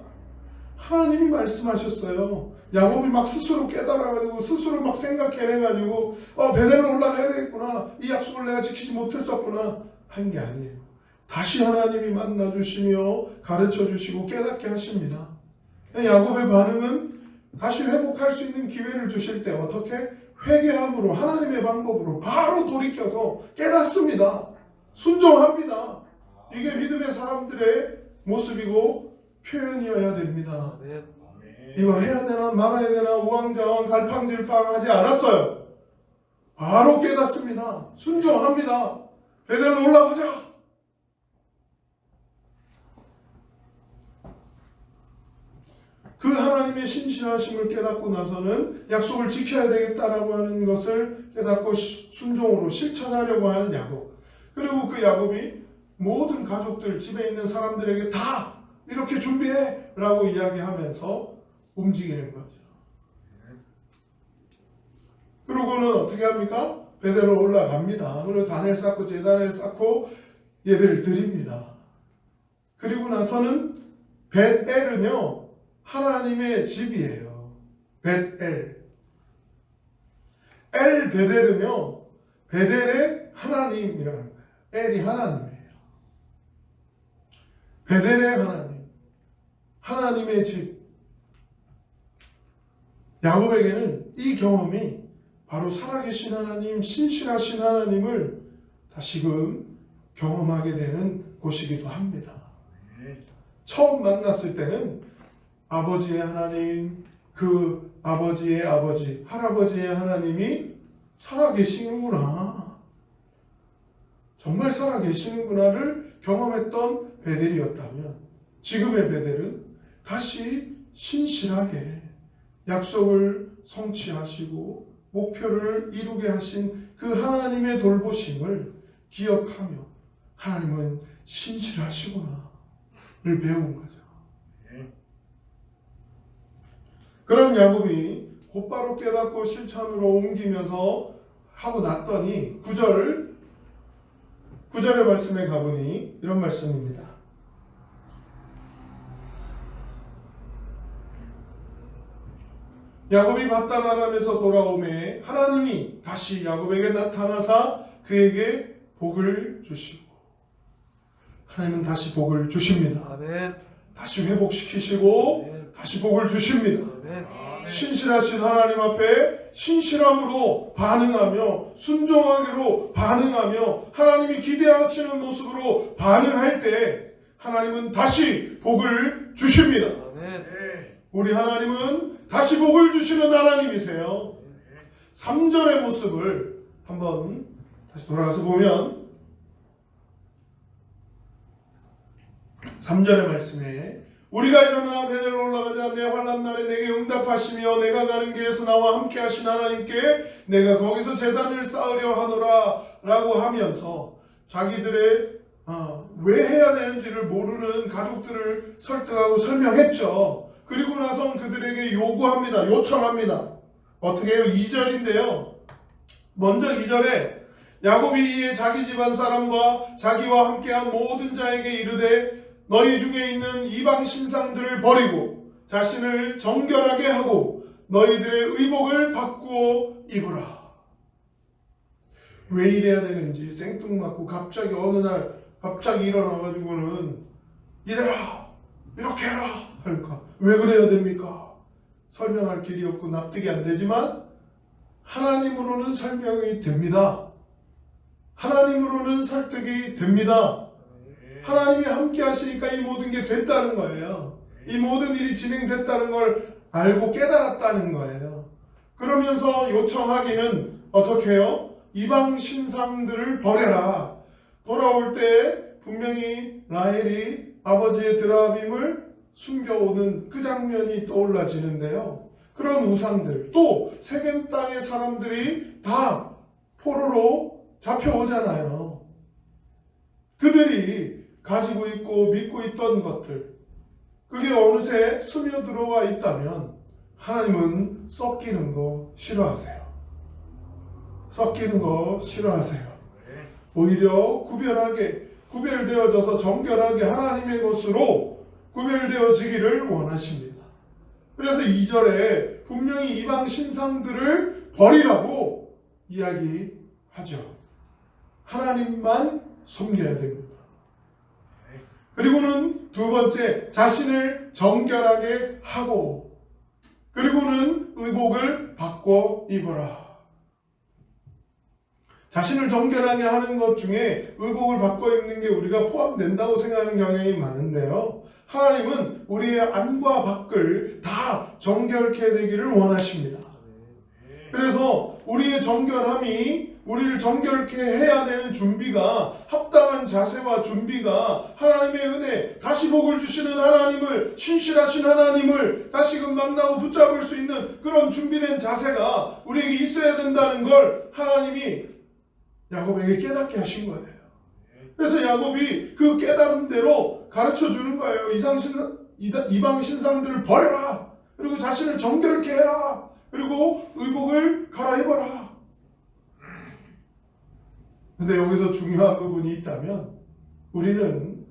하나님이 말씀하셨어요. 야곱이 막 스스로 깨달아가지고 스스로 막 생각해내가지고 베델로 올라가야 되겠구나, 이 약속을 내가 지키지 못했었구나 한 게 아니에요. 다시 하나님이 만나주시며 가르쳐주시고 깨닫게 하십니다. 야곱의 반응은 다시 회복할 수 있는 기회를 주실 때 어떻게? 회개함으로, 하나님의 방법으로 바로 돌이켜서 깨닫습니다. 순종합니다. 이게 믿음의 사람들의 모습이고 표현이어야 됩니다. 이걸 해야 되나 말아야 되나 우왕좌왕 갈팡질팡 하지 않았어요. 바로 깨닫습니다. 순종합니다. 베델로 올라가자. 그 하나님의 신실하심을 깨닫고 나서는 약속을 지켜야 되겠다라고 하는 것을 깨닫고 순종으로 실천하려고 하는 야곱. 그리고 그 야곱이 모든 가족들, 집에 있는 사람들에게 다 이렇게 준비해 라고 이야기하면서 움직이는 거죠. 그러고는 어떻게 합니까? 베델로 올라갑니다. 그리고 단을 쌓고 제단을 쌓고 예배를 드립니다. 그리고 나서는 벳엘은요 하나님의 집이에요. 벳엘. 엘 베델은요 베델의 하나님이라는 거예요. 엘이 하나님이에요. 베델의 하나님, 하나님의 집. 야곱에게는 이 경험이 바로 살아계신 하나님, 신실하신 하나님을 다시금 경험하게 되는 곳이기도 합니다. 처음 만났을 때는 아버지의 하나님, 그 아버지의 아버지, 할아버지의 하나님이 살아계시는구나, 정말 살아계시는구나를 경험했던 베델이었다면, 지금의 베델은 다시 신실하게 약속을 성취하시고 목표를 이루게 하신 그 하나님의 돌보심을 기억하며 하나님은 신실하시구나를 배운 거죠. 그럼 야곱이 곧바로 깨닫고 실천으로 옮기면서 하고 났더니 9절의 말씀에 가보니 이런 말씀입니다. 야곱이 밧단 아람에서 돌아오매 하나님이 다시 야곱에게 나타나사 그에게 복을 주시고, 하나님은 다시 복을 주십니다. 아멘. 다시 회복시키시고 아멘. 다시 복을 주십니다. 아멘. 신실하신 하나님 앞에 신실함으로 반응하며 순종하기로 반응하며 하나님이 기대하시는 모습으로 반응할 때 하나님은 다시 복을 주십니다. 아멘. 우리 하나님은 다시 복을 주시는 하나님이세요. 3절의 모습을 한번 다시 돌아가서 보면 3절의 말씀에 우리가 일어나 베델로 올라가자. 내 환난 날에 내게 응답하시며 내가 가는 길에서 나와 함께 하신 하나님께 내가 거기서 제단을 쌓으려 하노라 라고 하면서 자기들의 왜 해야 되는지를 모르는 가족들을 설득하고 설명했죠. 그리고 나서 그들에게 요구합니다. 요청합니다. 어떻게 해요? 2절인데요. 먼저 2절에 야곱이 이에 자기 집안 사람과 자기와 함께한 모든 자에게 이르되 너희 중에 있는 이방 신상들을 버리고 자신을 정결하게 하고 너희들의 의복을 바꾸어 입으라. 왜 이래야 되는지 생뚱맞고 갑자기 어느 날 갑자기 일어나가지고는 이래라 이렇게 해라 하니까 왜 그래야 됩니까? 설명할 길이 없고 납득이 안 되지만 하나님으로는 설명이 됩니다. 하나님으로는 설득이 됩니다. 하나님이 함께 하시니까 이 모든 게 됐다는 거예요. 이 모든 일이 진행됐다는 걸 알고 깨달았다는 거예요. 그러면서 요청하기는 어떻게 해요? 이방 신상들을 버려라. 돌아올 때 분명히 라헬이 아버지의 드라빔을 숨겨오는 그 장면이 떠올라지는데요. 그런 우상들, 또 세겜 땅의 사람들이 다 포로로 잡혀오잖아요. 그들이 가지고 있고 믿고 있던 것들, 그게 어느새 스며들어와 있다면 하나님은 섞이는 거 싫어하세요. 섞이는 거 싫어하세요. 오히려 구별되어져서 정결하게 하나님의 것으로 구별되어지기를 원하십니다. 그래서 2절에 분명히 이방 신상들을 버리라고 이야기하죠. 하나님만 섬겨야 됩니다. 그리고는 두 번째, 자신을 정결하게 하고, 그리고는 의복을 바꿔 입어라. 자신을 정결하게 하는 것 중에 의복을 바꿔 입는 게 우리가 포함된다고 생각하는 경향이 많은데요. 하나님은 우리의 안과 밖을 다 정결케 되기를 원하십니다. 그래서 우리의 정결함이 우리를 정결케 해야 되는 준비가, 합당한 자세와 준비가 하나님의 은혜, 다시 복을 주시는 하나님을, 신실하신 하나님을 다시금 만나고 붙잡을 수 있는 그런 준비된 자세가 우리에게 있어야 된다는 걸 하나님이 야곱에게 깨닫게 하신 거예요. 그래서 야곱이 그 깨달음대로 가르쳐 주는 거예요. 이방 신상들을 버려라. 그리고 자신을 정결케 해라. 그리고 의복을 갈아입어라. 근데 여기서 중요한 부분이 있다면, 우리는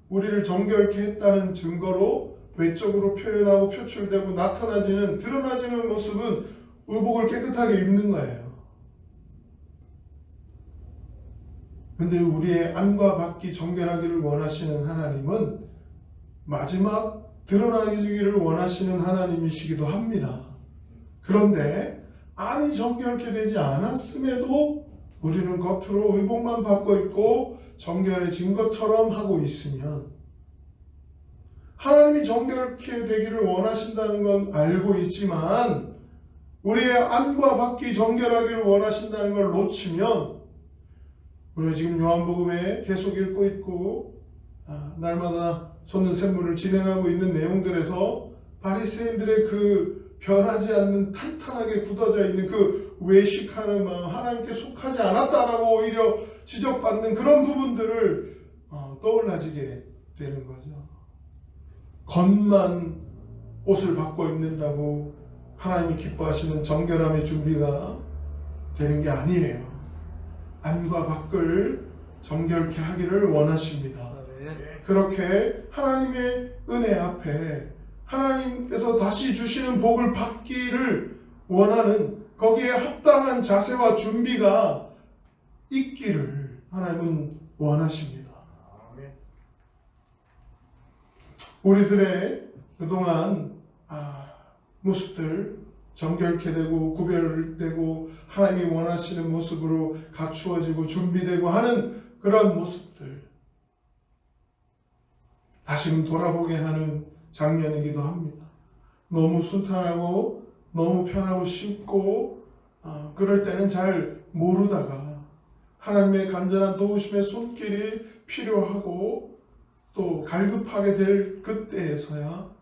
우리를 정결케 했다는 증거로 외적으로 표현하고 표출되고 나타나지는, 드러나지는 모습은 의복을 깨끗하게 입는 거예요. 근데 우리의 안과 밖이 정결하기를 원하시는 하나님은 마지막 드러나기를 원하시는 하나님이시기도 합니다. 그런데 안이 정결케 되지 않았음에도 우리는 겉으로 의복만 받고 있고 정결해진 것처럼 하고 있으면, 하나님이 정결케 되기를 원하신다는 건 알고 있지만 우리의 안과 밖이 정결하기를 원하신다는 걸 놓치면, 우리가 지금 요한복음에 계속 읽고 있고 날마다 솟는 샘물을 진행하고 있는 내용들에서 바리새인들의 그 변하지 않는 탄탄하게 굳어져 있는 그 외식하는 마음, 하나님께 속하지 않았다라고 오히려 지적받는 그런 부분들을 떠올라지게 되는 거죠. 겉만 옷을 바꿔 입는다고 하나님이 기뻐하시는 정결함의 준비가 되는 게 아니에요. 안과 밖을 정결케 하기를 원하십니다. 그렇게 하나님의 은혜 앞에 하나님께서 다시 주시는 복을 받기를 원하는, 거기에 합당한 자세와 준비가 있기를 하나님은 원하십니다. 우리들의 그동안 모습들, 정결케 되고 구별되고 하나님이 원하시는 모습으로 갖추어지고 준비되고 하는 그런 모습들, 다시금 돌아보게 하는 장면이기도 합니다. 너무 순탄하고 너무 편하고 쉽고 그럴 때는 잘 모르다가 하나님의 간절한 도우심의 손길이 필요하고 또 갈급하게 될 그때에서야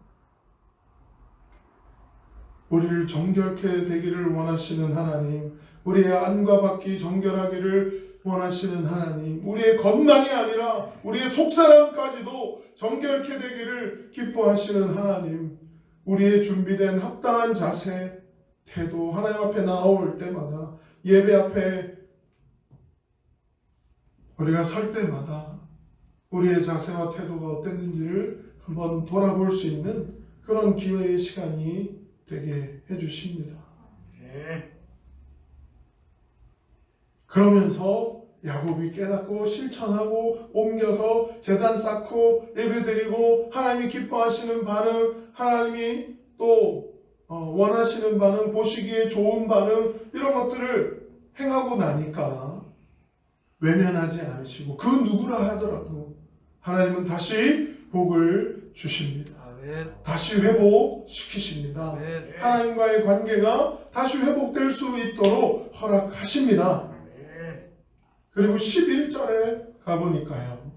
우리를 정결케 되기를 원하시는 하나님, 우리의 안과 밖이 정결하기를 원하시는 하나님, 우리의 겉만이 아니라 우리의 속사람까지도 정결케 되기를 기뻐하시는 하나님, 우리의 준비된 합당한 자세, 태도, 하나님 앞에 나올 때마다, 예배 앞에 우리가 설 때마다 우리의 자세와 태도가 어땠는지를 한번 돌아볼 수 있는 그런 기회의 시간이 되게 해주십니다. 그러면서 야곱이 깨닫고 실천하고 옮겨서 제단 쌓고 예배드리고 하나님이 기뻐하시는 반응, 하나님이 또 원하시는 반응, 보시기에 좋은 반응, 이런 것들을 행하고 나니까 외면하지 않으시고 그 누구라 하더라도 하나님은 다시 복을 주십니다. 다시 회복시키십니다. 하나님과의 관계가 다시 회복될 수 있도록 허락하십니다. 그리고 11절에 가보니까요,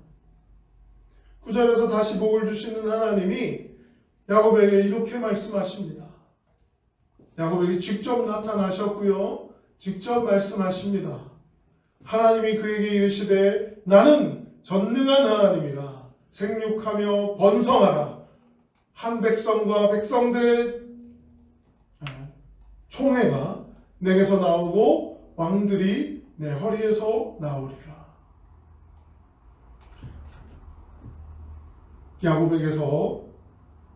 9절에서 다시 복을 주시는 하나님이 야곱에게 이렇게 말씀하십니다. 야곱에게 직접 나타나셨고요, 직접 말씀하십니다. 하나님이 그에게 이르시되 나는 전능한 하나님이라. 생육하며 번성하라. 한 백성과 백성들의 총회가 내게서 나오고 왕들이 내 허리에서 나오리라. 야곱에게서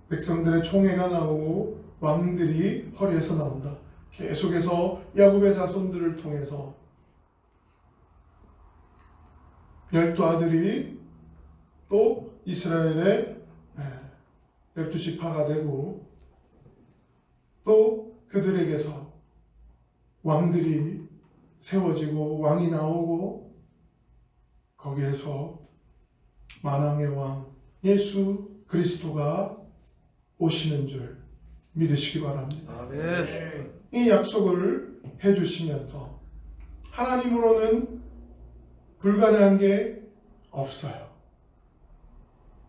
백성들의 총회가 나오고 왕들이 허리에서 나온다. 계속해서 야곱의 자손들을 통해서 12아들이 또 이스라엘의 12지파가 되고 또 그들에게서 왕들이 세워지고 왕이 나오고 거기에서 만왕의 왕 예수 그리스도가 오시는 줄 믿으시기 바랍니다. 아멘. 이 약속을 해주시면서 하나님으로는 불가능한 게 없어요.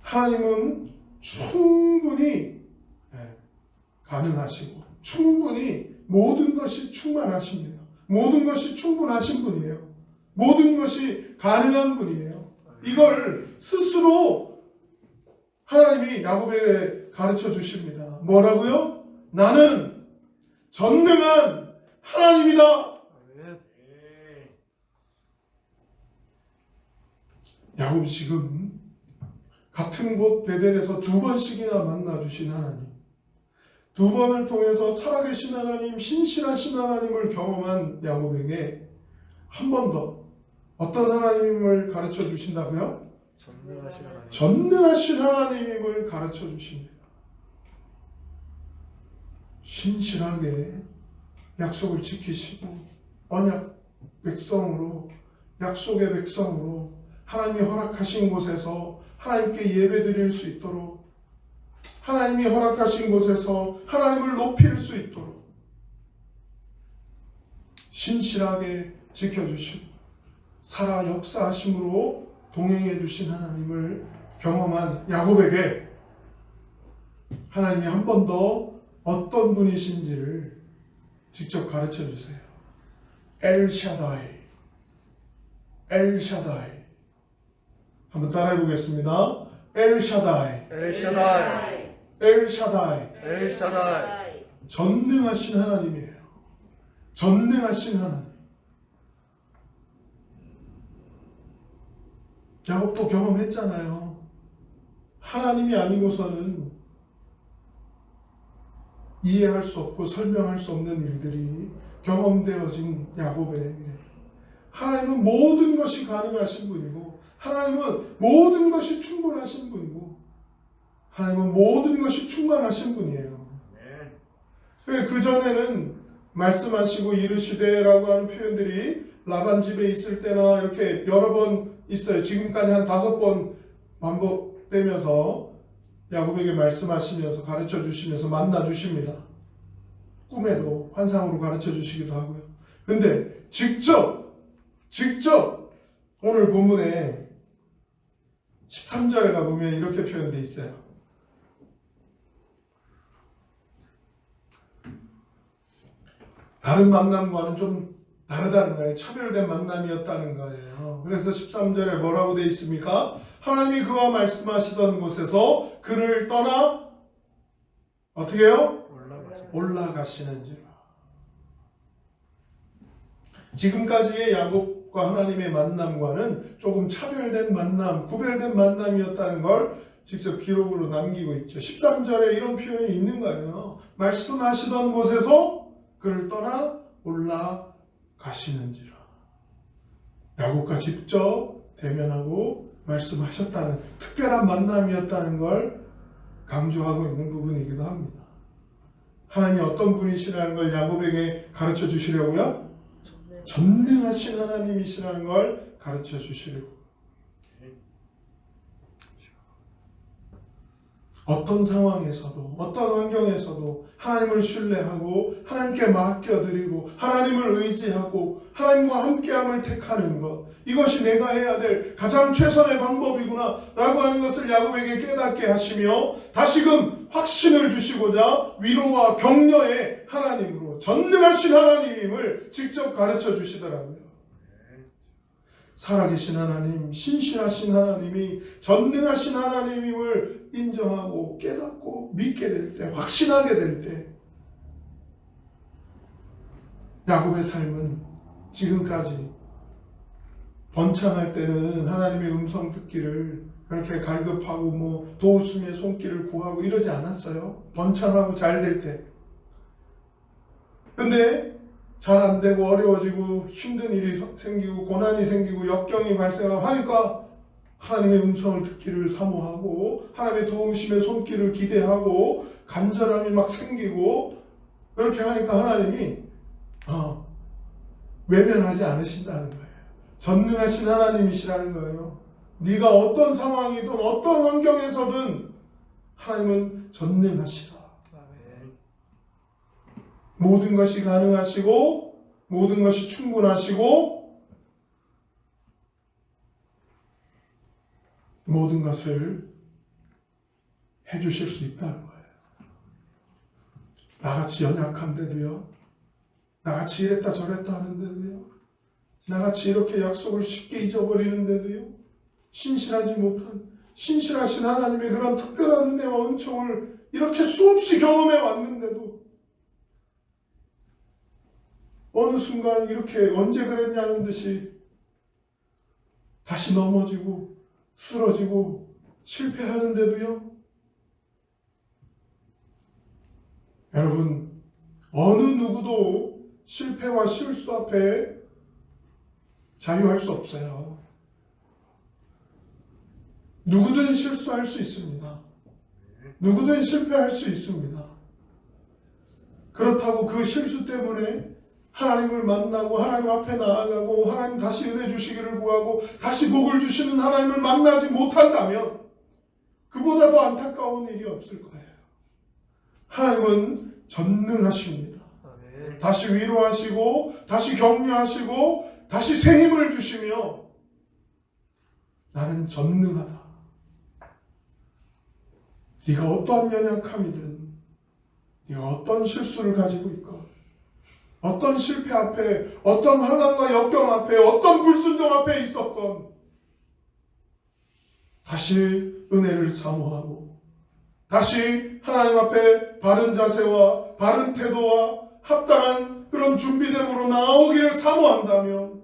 하나님은 충분히 가능하시고 충분히 모든 것이 충만하십니다. 모든 것이 충분하신 분이에요. 모든 것이 가능한 분이에요. 이걸 스스로 하나님이 야곱에게 가르쳐 주십니다. 뭐라고요? 나는 전능한 하나님이다. 아멘. 야곱이 지금 같은 곳 베델에서 2번씩이나 만나 주신 하나님, 2번을 통해서 살아계신 하나님, 신실하신 하나님을 경험한 야곱에게 한 번 더 어떤 하나님임을 가르쳐 주신다고요? 전능하신 하나님. 전능하신 하나님임을 가르쳐 주십니다. 신실하게 약속을 지키시고 언약 백성으로, 약속의 백성으로 하나님이 허락하신 곳에서 하나님께 예배드릴 수 있도록, 하나님이 허락하신 곳에서 하나님을 높일 수 있도록 신실하게 지켜주시고 살아 역사하심으로 동행해 주신 하나님을 경험한 야곱에게 하나님이 한 번 더 어떤 분이신지를 직접 가르쳐 주세요. 엘샤다이, 엘샤다이. 한번 따라해 보겠습니다. 엘샤다이, 엘샤다이. 엘샤다이. 엘샤다이. 전능하신 하나님이에요. 전능하신 하나님. 야곱도 경험했잖아요. 하나님이 아니고서는 이해할 수 없고 설명할 수 없는 일들이 경험되어진 야곱에게 하나님은 모든 것이 가능하신 분이고, 하나님은 모든 것이 충분하신 분이고, 하나님은 모든 것이 충만하신 분이에요. 그 전에는 말씀하시고 이르시되라고 하는 표현들이 라반 집에 있을 때나 이렇게 여러 번 있어요. 지금까지 한 5번 반복되면서 야곱에게 말씀하시면서 가르쳐 주시면서 만나 주십니다. 꿈에도 환상으로 가르쳐 주시기도 하고요. 근데 직접 오늘 본문에 13절에 가보면 이렇게 표현되어 있어요. 다른 만남과는 좀 다르다는 거예요. 차별된 만남이었다는 거예요. 그래서 13절에 뭐라고 되어 있습니까? 하나님이 그와 말씀하시던 곳에서 그를 떠나 어떻게 해요? 올라가시는지라. 지금까지의 야곱과 하나님의 만남과는 조금 차별된 만남, 구별된 만남이었다는 걸 직접 기록으로 남기고 있죠. 13절에 이런 표현이 있는 거예요. 말씀하시던 곳에서 그를 떠나 올라가시는지라. 야곱과 직접 대면하고 말씀하셨다는 특별한 만남이었다는 걸 강조하고 있는 부분이기도 합니다. 하나님이 어떤 분이시라는 걸 야곱에게 가르쳐 주시려고요? 전능하신 하나님이시라는 걸 가르쳐 주시려고. 어떤 상황에서도 어떤 환경에서도 하나님을 신뢰하고 하나님께 맡겨드리고 하나님을 의지하고 하나님과 함께함을 택하는 것, 이것이 내가 해야 될 가장 최선의 방법이구나 라고 하는 것을 야곱에게 깨닫게 하시며 다시금 확신을 주시고자 위로와 격려의 하나님으로 전능하신 하나님임을 직접 가르쳐 주시더라고요. 살아계신 하나님, 신실하신 하나님이 전능하신 하나님임을 인정하고 깨닫고 믿게 될 때, 확신하게 될 때 야곱의 삶은 지금까지 번창할 때는 하나님의 음성 듣기를 그렇게 갈급하고 도우심의 손길을 구하고 이러지 않았어요. 번창하고 잘 될 때. 근데 잘 안 되고 어려워지고 힘든 일이 생기고 고난이 생기고 역경이 발생하고 하니까 하나님의 음성을 듣기를 사모하고 하나님의 도우심의 손길을 기대하고 간절함이 막 생기고 그렇게 하니까 하나님이 외면하지 않으신다는 거예요. 전능하신 하나님이시라는 거예요. 네가 어떤 상황이든 어떤 환경에서든 하나님은 전능하시다. 모든 것이 가능하시고 모든 것이 충분하시고 모든 것을 해주실 수 있다는 거예요. 나같이 연약한데도요, 나같이 이랬다 저랬다 하는데도요, 나같이 이렇게 약속을 쉽게 잊어버리는데도요, 신실하지 못한, 신실하신 하나님의 그런 특별한 은혜와 은총을 이렇게 수없이 경험해 왔는데도 어느 순간 이렇게 언제 그랬냐는 듯이 다시 넘어지고 쓰러지고 실패하는데도요, 여러분, 어느 누구도 실패와 실수 앞에 자유할 수 없어요. 누구든 실수할 수 있습니다. 누구든 실패할 수 있습니다. 그렇다고 그 실수 때문에 하나님을 만나고 하나님 앞에 나아가고 하나님 다시 은혜 주시기를 구하고 다시 복을 주시는 하나님을 만나지 못한다면 그보다 더 안타까운 일이 없을 거예요. 하나님은 전능하십니다. 아멘. 다시 위로하시고 다시 격려하시고 다시 새 힘을 주시며 나는 전능하다. 네가 어떠한 연약함이든 네가 어떤 실수를 가지고 있건 어떤 실패 앞에 어떤 환난과 역경 앞에 어떤 불순종 앞에 있었건 다시 은혜를 사모하고 다시 하나님 앞에 바른 자세와 바른 태도와 합당한 그런 준비됨으로 나오기를 사모한다면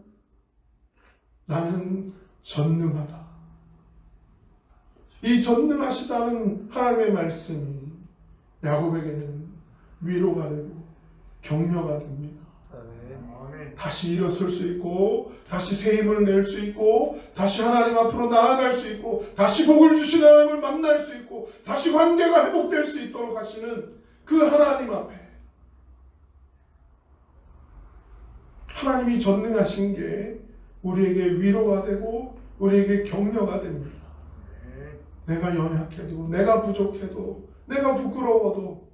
나는 전능하다. 이 전능하시다는 하나님의 말씀이 야곱에게는 위로가 되고 격려가 됩니다. 아멘. 다시 일어설 수 있고 다시 새 힘을 낼 수 있고 다시 하나님 앞으로 나아갈 수 있고 다시 복을 주신 하나님을 만날 수 있고 다시 관계가 회복될 수 있도록 하시는 그 하나님 앞에 하나님이 전능하신 게 우리에게 위로가 되고 우리에게 격려가 됩니다. 내가 연약해도 내가 부족해도 내가 부끄러워도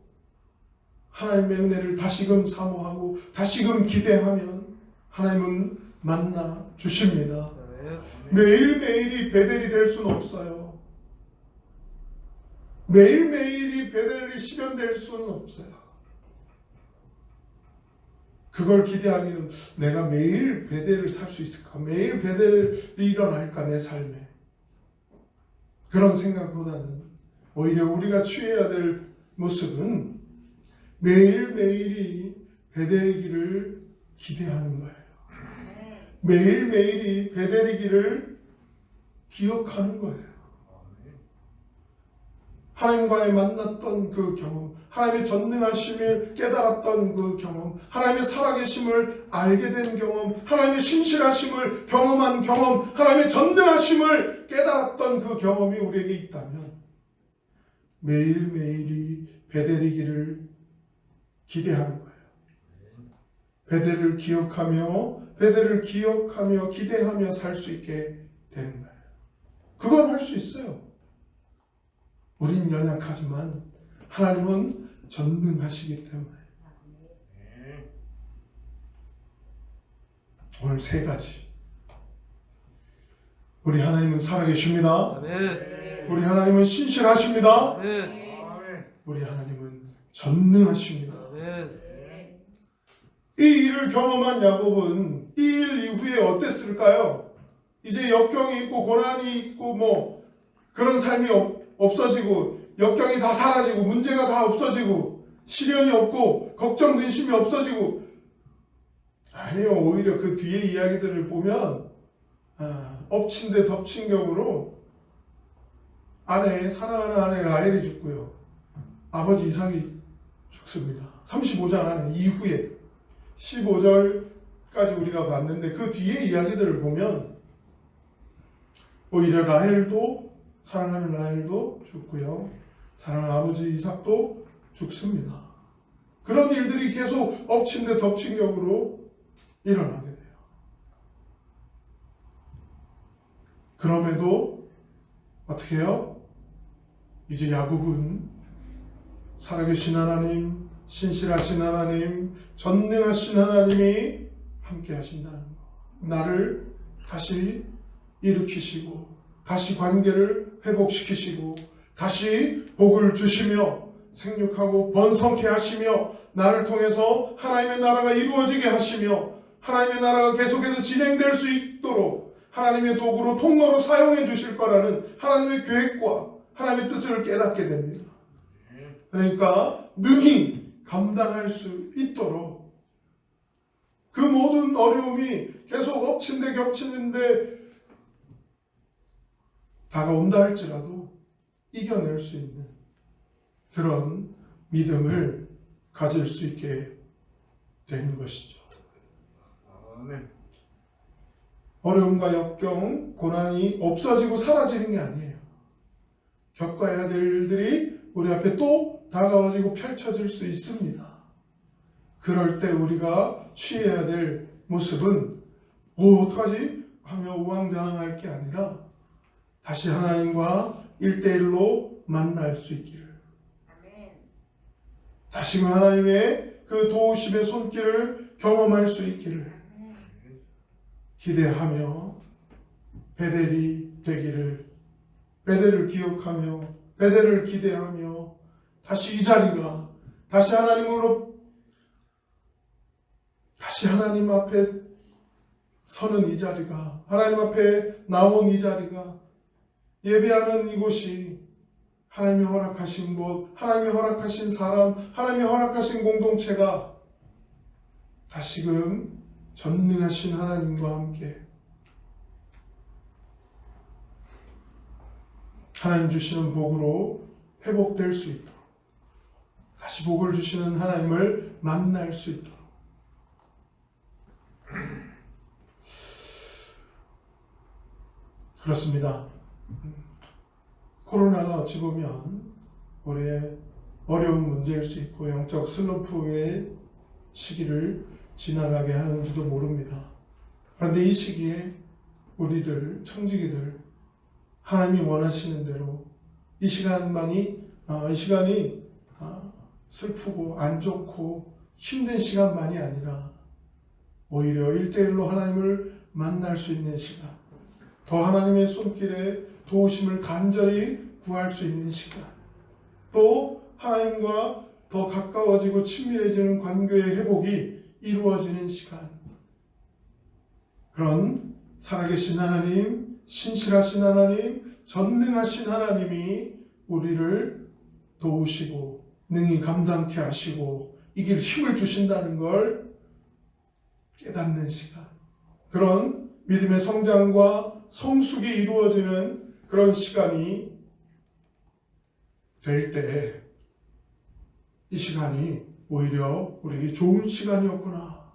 하나님의 은혜를 다시금 사모하고 다시금 기대하면 하나님은 만나 주십니다. 아멘. 매일매일이 베델이 될 수는 없어요. 매일매일이 베델이 실현될 수는 없어요. 그걸 기대하기는 내가 매일 베델을 살 수 있을까? 매일 베델이 일어날까 내 삶에? 그런 생각보다는 오히려 우리가 취해야 될 모습은 매일매일이 베델이기를 기대하는 거예요. 매일매일이 베델이기를 기억하는 거예요. 하나님과의 만났던 그 경험, 하나님의 전능하심을 깨달았던 그 경험, 하나님의 살아계심을 알게 된 경험, 하나님의 신실하심을 경험한 경험, 하나님의 전능하심을 깨달았던 그 경험이 우리에게 있다면 매일매일이 베델이기를 기대하는 거예요. 베델을 기억하며 기대하며 살 수 있게 되는 거예요. 그건 할 수 있어요. 우린 연약하지만 하나님은 전능하시기 때문에. 오늘 세 가지. 우리 하나님은 살아계십니다. 아멘. 우리 하나님은 신실하십니다. 아멘. 우리 하나님은 전능하십니다. 아멘. 이 일을 경험한 야곱은 이 일 이후에 어땠을까요? 이제 역경이 있고 고난이 있고 뭐 그런 삶이 없어지고 역경이 다 사라지고 문제가 다 없어지고 시련이 없고 걱정 근심이 없어지고 아니요, 오히려 그 뒤에 이야기들을 보면 엎친 데 덮친 격으로 사랑하는 아내 라헬이 죽고요, 아버지 이삭이 죽습니다. 35장 안에 이후에 15절까지 우리가 봤는데 그 뒤에 이야기들을 보면 오히려 사랑하는 라헬도 죽고요, 사랑하는 아버지 이삭도 죽습니다. 그런 일들이 계속 엎친 데 덮친 격으로 일어나게 돼요. 그럼에도 어떻게 해요? 이제 야곱은 살아계신 하나님, 신실하신 하나님, 전능하신 하나님이 함께 하신다는 것. 나를 다시 일으키시고 다시 관계를 회복시키시고 다시 복을 주시며 생육하고 번성케 하시며 나를 통해서 하나님의 나라가 이루어지게 하시며 하나님의 나라가 계속해서 진행될 수 있도록 하나님의 도구로 통로로 사용해 주실 거라는 하나님의 계획과 하나님의 뜻을 깨닫게 됩니다. 그러니까 능히 감당할 수 있도록 그 모든 어려움이 계속 엎친데 겹치는데 다가온다 할지라도 이겨낼 수 있는 그런 믿음을 가질 수 있게 되는 것이죠. 아멘. 어려움과 역경, 고난이 없어지고 사라지는 게 아니에요. 겪어야 될 일들이 우리 앞에 또 다가와지고 펼쳐질 수 있습니다. 그럴 때 우리가 취해야 될 모습은 어떡하지? 하며 우왕좌왕할 게 아니라 다시 하나님과 1대1로 만날 수 있기를, 다시금 하나님의 그 도우심의 손길을 경험할 수 있기를 기대하며 베델이 되기를, 베델을 기억하며 베델을 기대하며 다시 이 자리가 다시 하나님으로 다시 하나님 앞에 서는 이 자리가, 하나님 앞에 나온 이 자리가, 예배하는 이곳이 하나님이 허락하신 곳, 하나님이 허락하신 사람, 하나님이 허락하신 공동체가 다시금 전능하신 하나님과 함께 하나님 주시는 복으로 회복될 수 있도록, 다시 복을 주시는 하나님을 만날 수 있도록. 그렇습니다. 코로나가 어찌 보면 우리의 어려운 문제일 수 있고 영적 슬럼프의 시기를 지나가게 하는지도 모릅니다. 그런데 이 시기에 우리들 청지기들 하나님이 원하시는 대로 이 시간이 슬프고 안 좋고 힘든 시간만이 아니라 오히려 1대1로 하나님을 만날 수 있는 시간, 더 하나님의 손길에 도우심을 간절히 구할 수 있는 시간, 또 하나님과 더 가까워지고 친밀해지는 관계의 회복이 이루어지는 시간, 그런 살아계신 하나님, 신실하신 하나님, 전능하신 하나님이 우리를 도우시고 능히 감당케 하시고 이길 힘을 주신다는 걸 깨닫는 시간, 그런 믿음의 성장과 성숙이 이루어지는 그런 시간이 될 때 이 시간이 오히려 우리에게 좋은 시간이었구나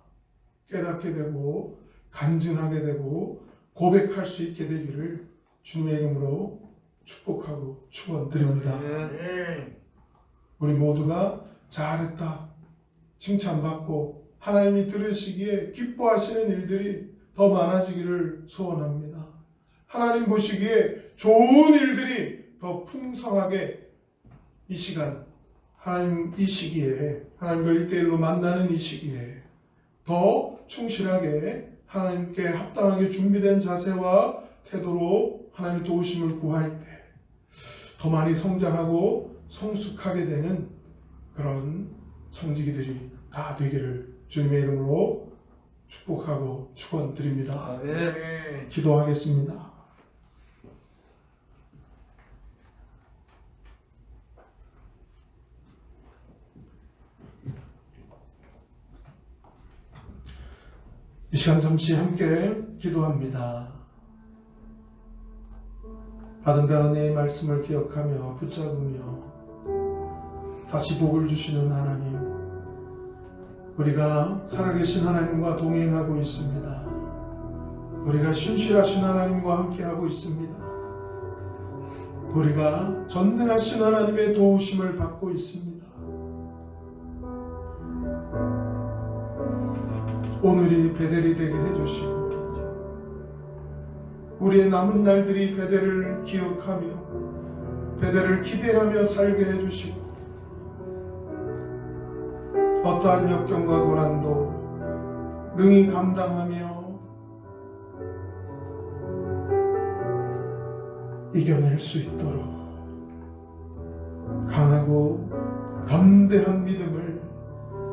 깨닫게 되고 간증하게 되고 고백할 수 있게 되기를 주님의 이름으로 축복하고 축원드립니다. 아멘. 우리 모두가 잘했다 칭찬받고 하나님이 들으시기에 기뻐하시는 일들이 더 많아지기를 소원합니다. 하나님 보시기에 좋은 일들이 더 풍성하게 이 시간, 하나님 이 시기에 하나님과 1대1로 만나는 이 시기에 더 충실하게 하나님께 합당하게 준비된 자세와 태도로 하나님의 도우심을 구할 때 더 많이 성장하고 성숙하게 되는 그런 청지기들이 다 되기를 주님의 이름으로 축복하고 축원드립니다. 아멘. 기도하겠습니다. 이 시간 잠시 함께 기도합니다. 받은 바 은혜의 말씀을 기억하며 붙잡으며 다시 복을 주시는 하나님, 우리가 살아계신 하나님과 동행하고 있습니다. 우리가 신실하신 하나님과 함께하고 있습니다. 우리가 전능하신 하나님의 도우심을 받고 있습니다. 오늘이 베델이 되게 해주시고 우리의 남은 날들이 베델을 기억하며 베델을 기대하며 살게 해주시고 어떠한 역경과 고난도 능히 감당하며 이겨낼 수 있도록 강하고 담대한 믿음을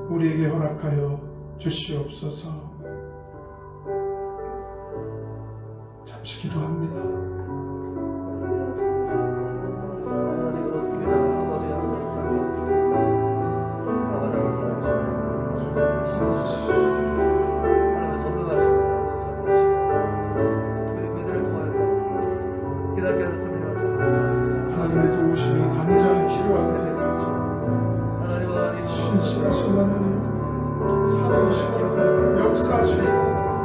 우리에게 허락하여 주시옵소서. 잠시 기도합니다. 하나님 그렇습니다. 아버지 하나님 사랑합니다. 아버지 하나님 사랑합니다. 하나님 전능하시고 아버지 우리 그들을 통해서 기다리게 하셨습니다. 하나님의 도우심이 간절히 필요합니다. 하나님 신실하신 하나님, 살아계시는 역사하시는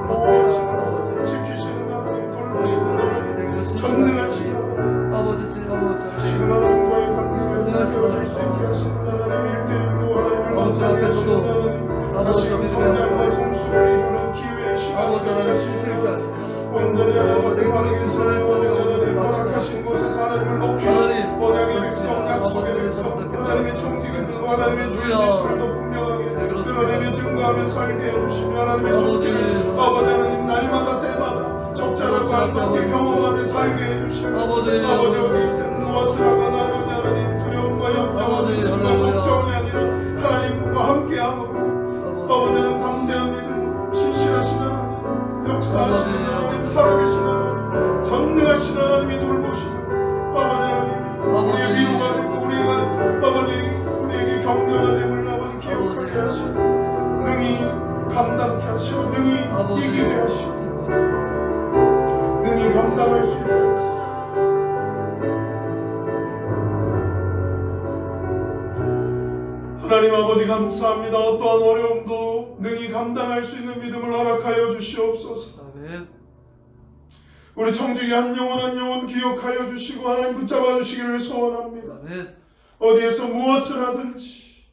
그렇습니다. 지키시는 하나님, 돌보시는 하나님, 전능하신 하나님, 아버지 지금 하나님과의 관계를 이어질 수 있게 하시는 하나님, 일대일로 하나님을 만나주시는 하나님, 다시금 성장과 성숙을 이루는 기회의 시간을 신실케 하시고 온전히 하나님의 왕에서 하나님 허락하신 곳에서 하나님을 높이는 언약의 백성, 약속의 백성, 하나님의 청지기들, 하나님의 주인이심을 더 분명하게 드러내며 증거하며 살게 해주시며 하나님의 손길을 아버지 하나님 날마다 때마다 적절하고 아름답게 경험하며 살게 해주시며 아버지 어디 무엇을 하거나 하느냐 하나님 두려움과 염려와 심과 걱정이 아니라 하나님과 함께함으로 아버지 하나님 담대한 믿음 신실하신 하나님 역사하시는 하나님 살아계신 하나님 전능하신 하나님이 돌보시고 아버지 하나님 우리의 위로가 되고 우리가 아버지 우리에게 격려가 됨을 아버지 기억하게 하시고 능히 감당케 하시고 능히 이기게 하시고 능히 감당할 수 있게 하시고 하나님 아버지 감사합니다. 어떠한 어려움도 능히 감당할 수 있는 믿음을 허락하여 주시옵소서. 우리 청지기 한 영혼 기억하여 주시고 하나님 붙잡아 주시기를 소원합니다. 어디에서 무엇을 하든지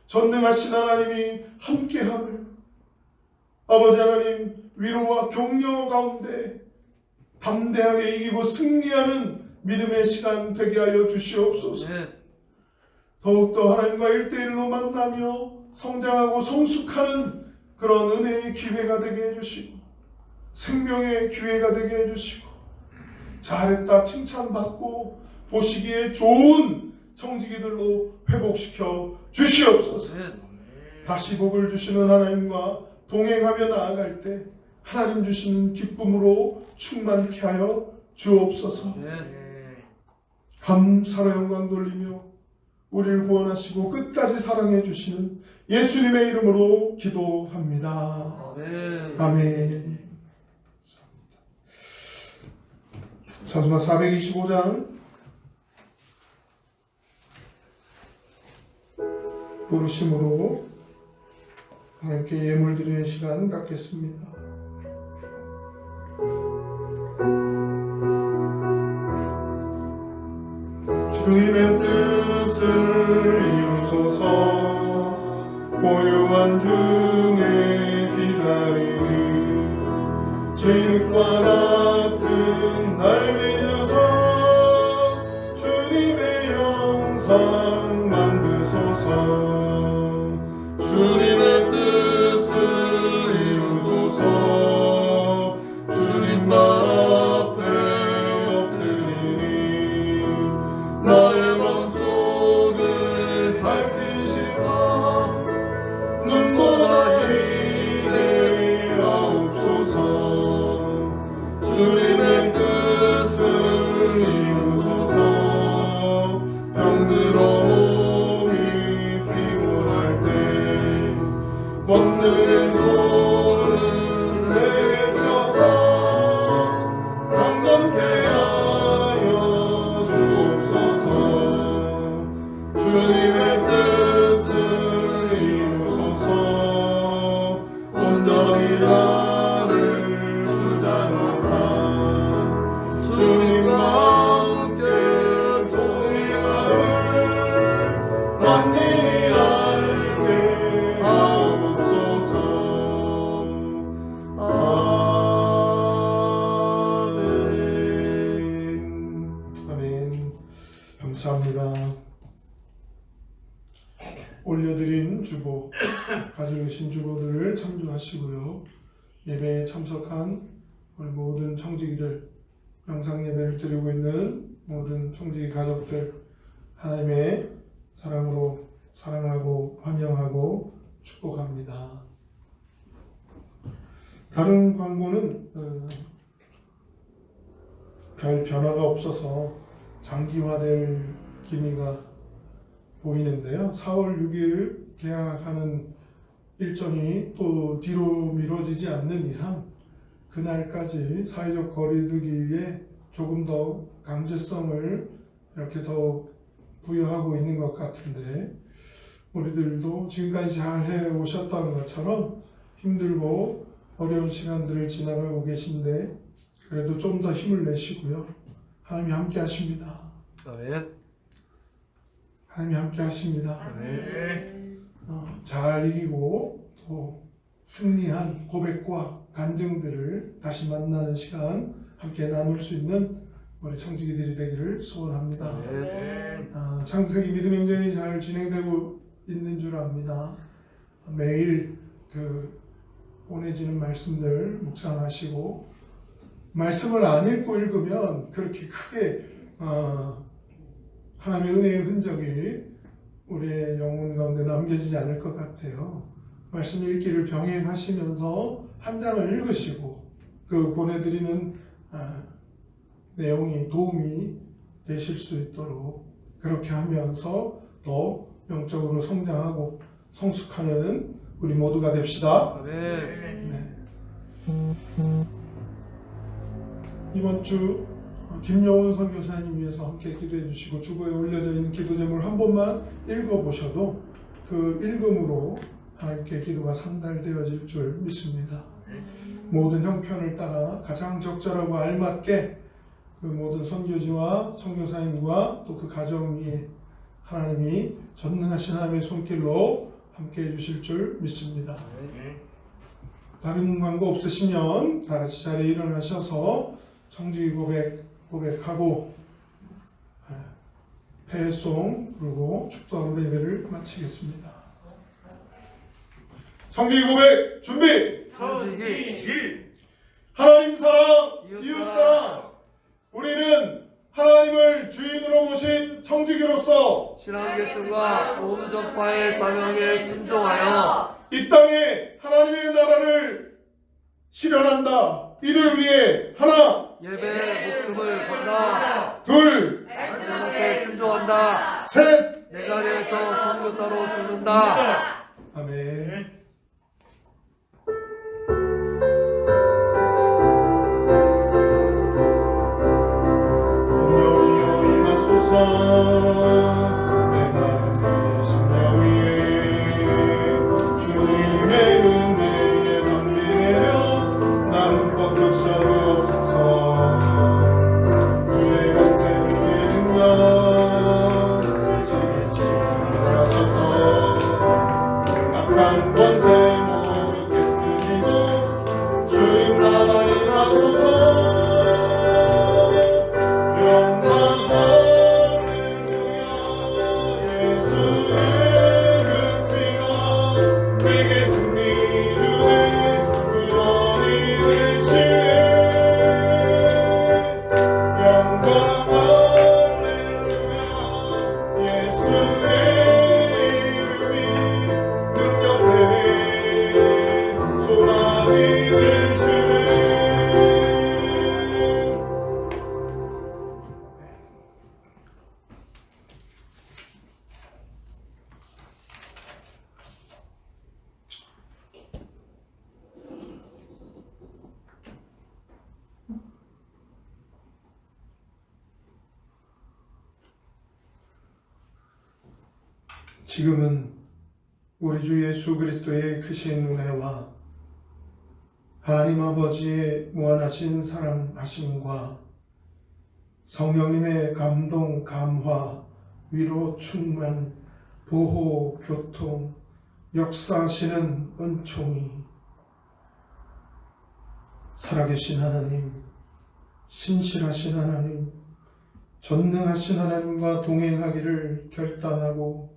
전능하신 하나님이 함께함을 아버지 하나님 위로와 격려 가운데 담대하게 이기고 승리하는 믿음의 시간 되게 하여 주시옵소서. 더욱더 하나님과 1대1로 만나며 성장하고 성숙하는 그런 은혜의 기회가 되게 해주시고 생명의 기회가 되게 해주시고 잘했다 칭찬받고 보시기에 좋은 청지기들로 회복시켜 주시옵소서. 다시 복을 주시는 하나님과 동행하며 나아갈 때 하나님 주시는 기쁨으로 충만케 하여 주옵소서. 감사로 영광 돌리며 우리를 구원하시고 끝까지 사랑해 주시는 예수님의 이름으로 기도합니다. 아멘. 자수마 425장 부르심으로 하나님께 예물 드리는 시간 갖겠습니다. 주님의 뜻을 이루소서. 고요한 중에 기다리니 진흙과 같은 날 믿으소. 주님의 영상 만드소서. 주님의 뜻을 이루소서. 주님 말 앞에 엎드리니 나의 마음속을 살피시사 눈보다 희게 하옵소서. 주님의 뜻을 이루소서. 병들어 몸이 피곤할 때 권능의 손을 내게 펴사 강건케 하여 주옵소서. 주님의 뜻을 이루소서. 온전히 나를 주장하사 주님과 함께 동행함을 만민이 알게 하옵소서. 올려드린 주보, 가져오신 주보들을 참조하시고요. 예배에 참석한 우리 모든 청지기들, 영상 예배를 드리고 있는 모든 청지기 가족들, 하나님의 사랑으로 사랑하고 환영하고 축복합니다. 다른 광고는 별 변화가 없어서 장기화될 기미가 보이는데요. 4월 6일 개학하는 일정이 또 뒤로 미뤄지지 않는 이상 그날까지 사회적 거리두기에 조금 더 강제성을 이렇게 더 부여하고 있는 것 같은데, 우리들도 지금까지 잘 해오셨던 것처럼 힘들고 어려운 시간들을 지나가고 계신데 그래도 좀 더 힘을 내시고요. 하나님이 함께 하십니다. 하나님이 함께 하십니다. 잘 이기고 또 승리한 고백과 간증들을 다시 만나는 시간 함께 나눌 수 있는 우리 청지기들이 되기를 소원합니다. 창세기 믿음 행전이 잘 진행되고 있는 줄 압니다. 매일 보내지는 말씀들 묵상하시고, 말씀을 안 읽고 읽으면 그렇게 크게 하나님의 은혜의 흔적이 우리의 영혼 가운데 남겨지지 않을 것 같아요. 말씀 읽기를 병행하시면서 한 장을 읽으시고 그 보내드리는 내용이 도움이 되실 수 있도록 그렇게 하면서 더 영적으로 성장하고 성숙하는 우리 모두가 됩시다. 네. 이번 주 김여원 선교사님 위해서 함께 기도해 주시고 주보에 올려져 있는 기도 제목을 한 번만 읽어보셔도 그 읽음으로 하나님께 기도가 상달되어질 줄 믿습니다. 모든 형편을 따라 가장 적절하고 알맞게 그 모든 선교지와 선교사님과 또 그 가정 위에 하나님이 전능하신 하나님의 손길로 함께 해주실 줄 믿습니다. 다른 광고 없으시면 다 같이 자리에 일어나셔서 청지기 고백하고 폐송 부르고 축도하고 예배를 마치겠습니다. 청지기 고백 준비! 하나님 사랑, 이웃 사랑. 우리는 하나님을 주인으로 모신 청지기로서 신앙 계승과 복음 전파의 사명에 순종하여 이 땅에 하나님의 나라를 실현한다. 이를 위해 하나, 예배의 목숨을 건다. 둘, 말씀한테 순종한다. 셋. 내 자리에서 선교사로 죽는다. 아멘. 성령이여 임하소서. 내 마음의 심령 위에 주님의 은혜에 담비내려 나는 꺾여서옵소서. 주의 권세 주의 능력 제지의 시간을 하셔서 악한 권세 모두 깨뜨리고 주님 나라 임하소서. 영광 할렐루야. 예수의 그 피가 내게 승리 주네. 구원이 되시네. 영광 할렐루야. 예수의 이름이 능력되네. 소망이 되시네. 지금은 우리 주 예수 그리스도의 크신 은혜와 하나님 아버지의 무한하신 사랑하심과 성령님의 감동, 감화, 위로, 충만, 보호, 교통, 역사하시는 은총이 살아계신 하나님, 신실하신 하나님, 전능하신 하나님과 동행하기를 결단하고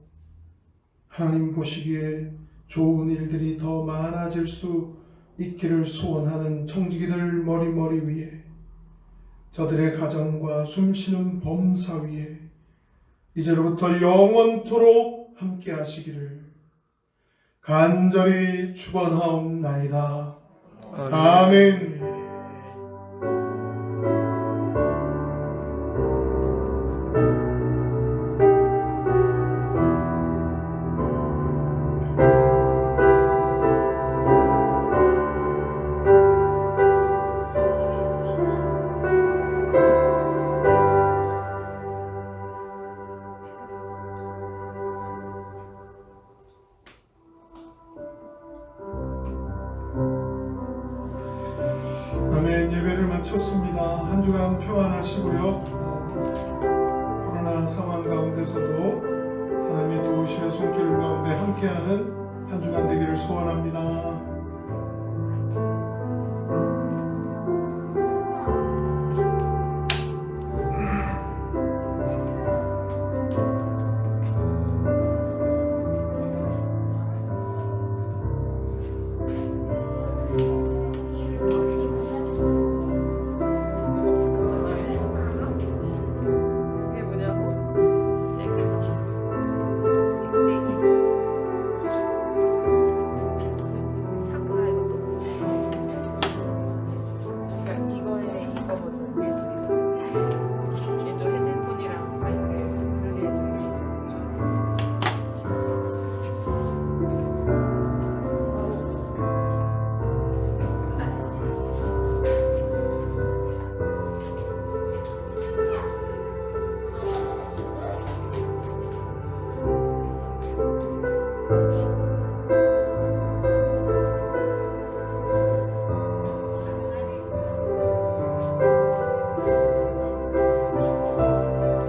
하나님 보시기에 좋은 일들이 더 많아질 수 있기를 소원하는 청지기들 머리머리 위에, 저들의 가정과 숨쉬는 범사 위에 이제로부터 영원토록 함께 하시기를 간절히 축원하옵나이다. 아멘. 아멘. 예배를 마쳤습니다. 한 주간 평안하시고요. 코로나 상황 가운데서도 하나님의 도우심의 손길 가운데 함께하는 한 주간 되기를 소원합니다.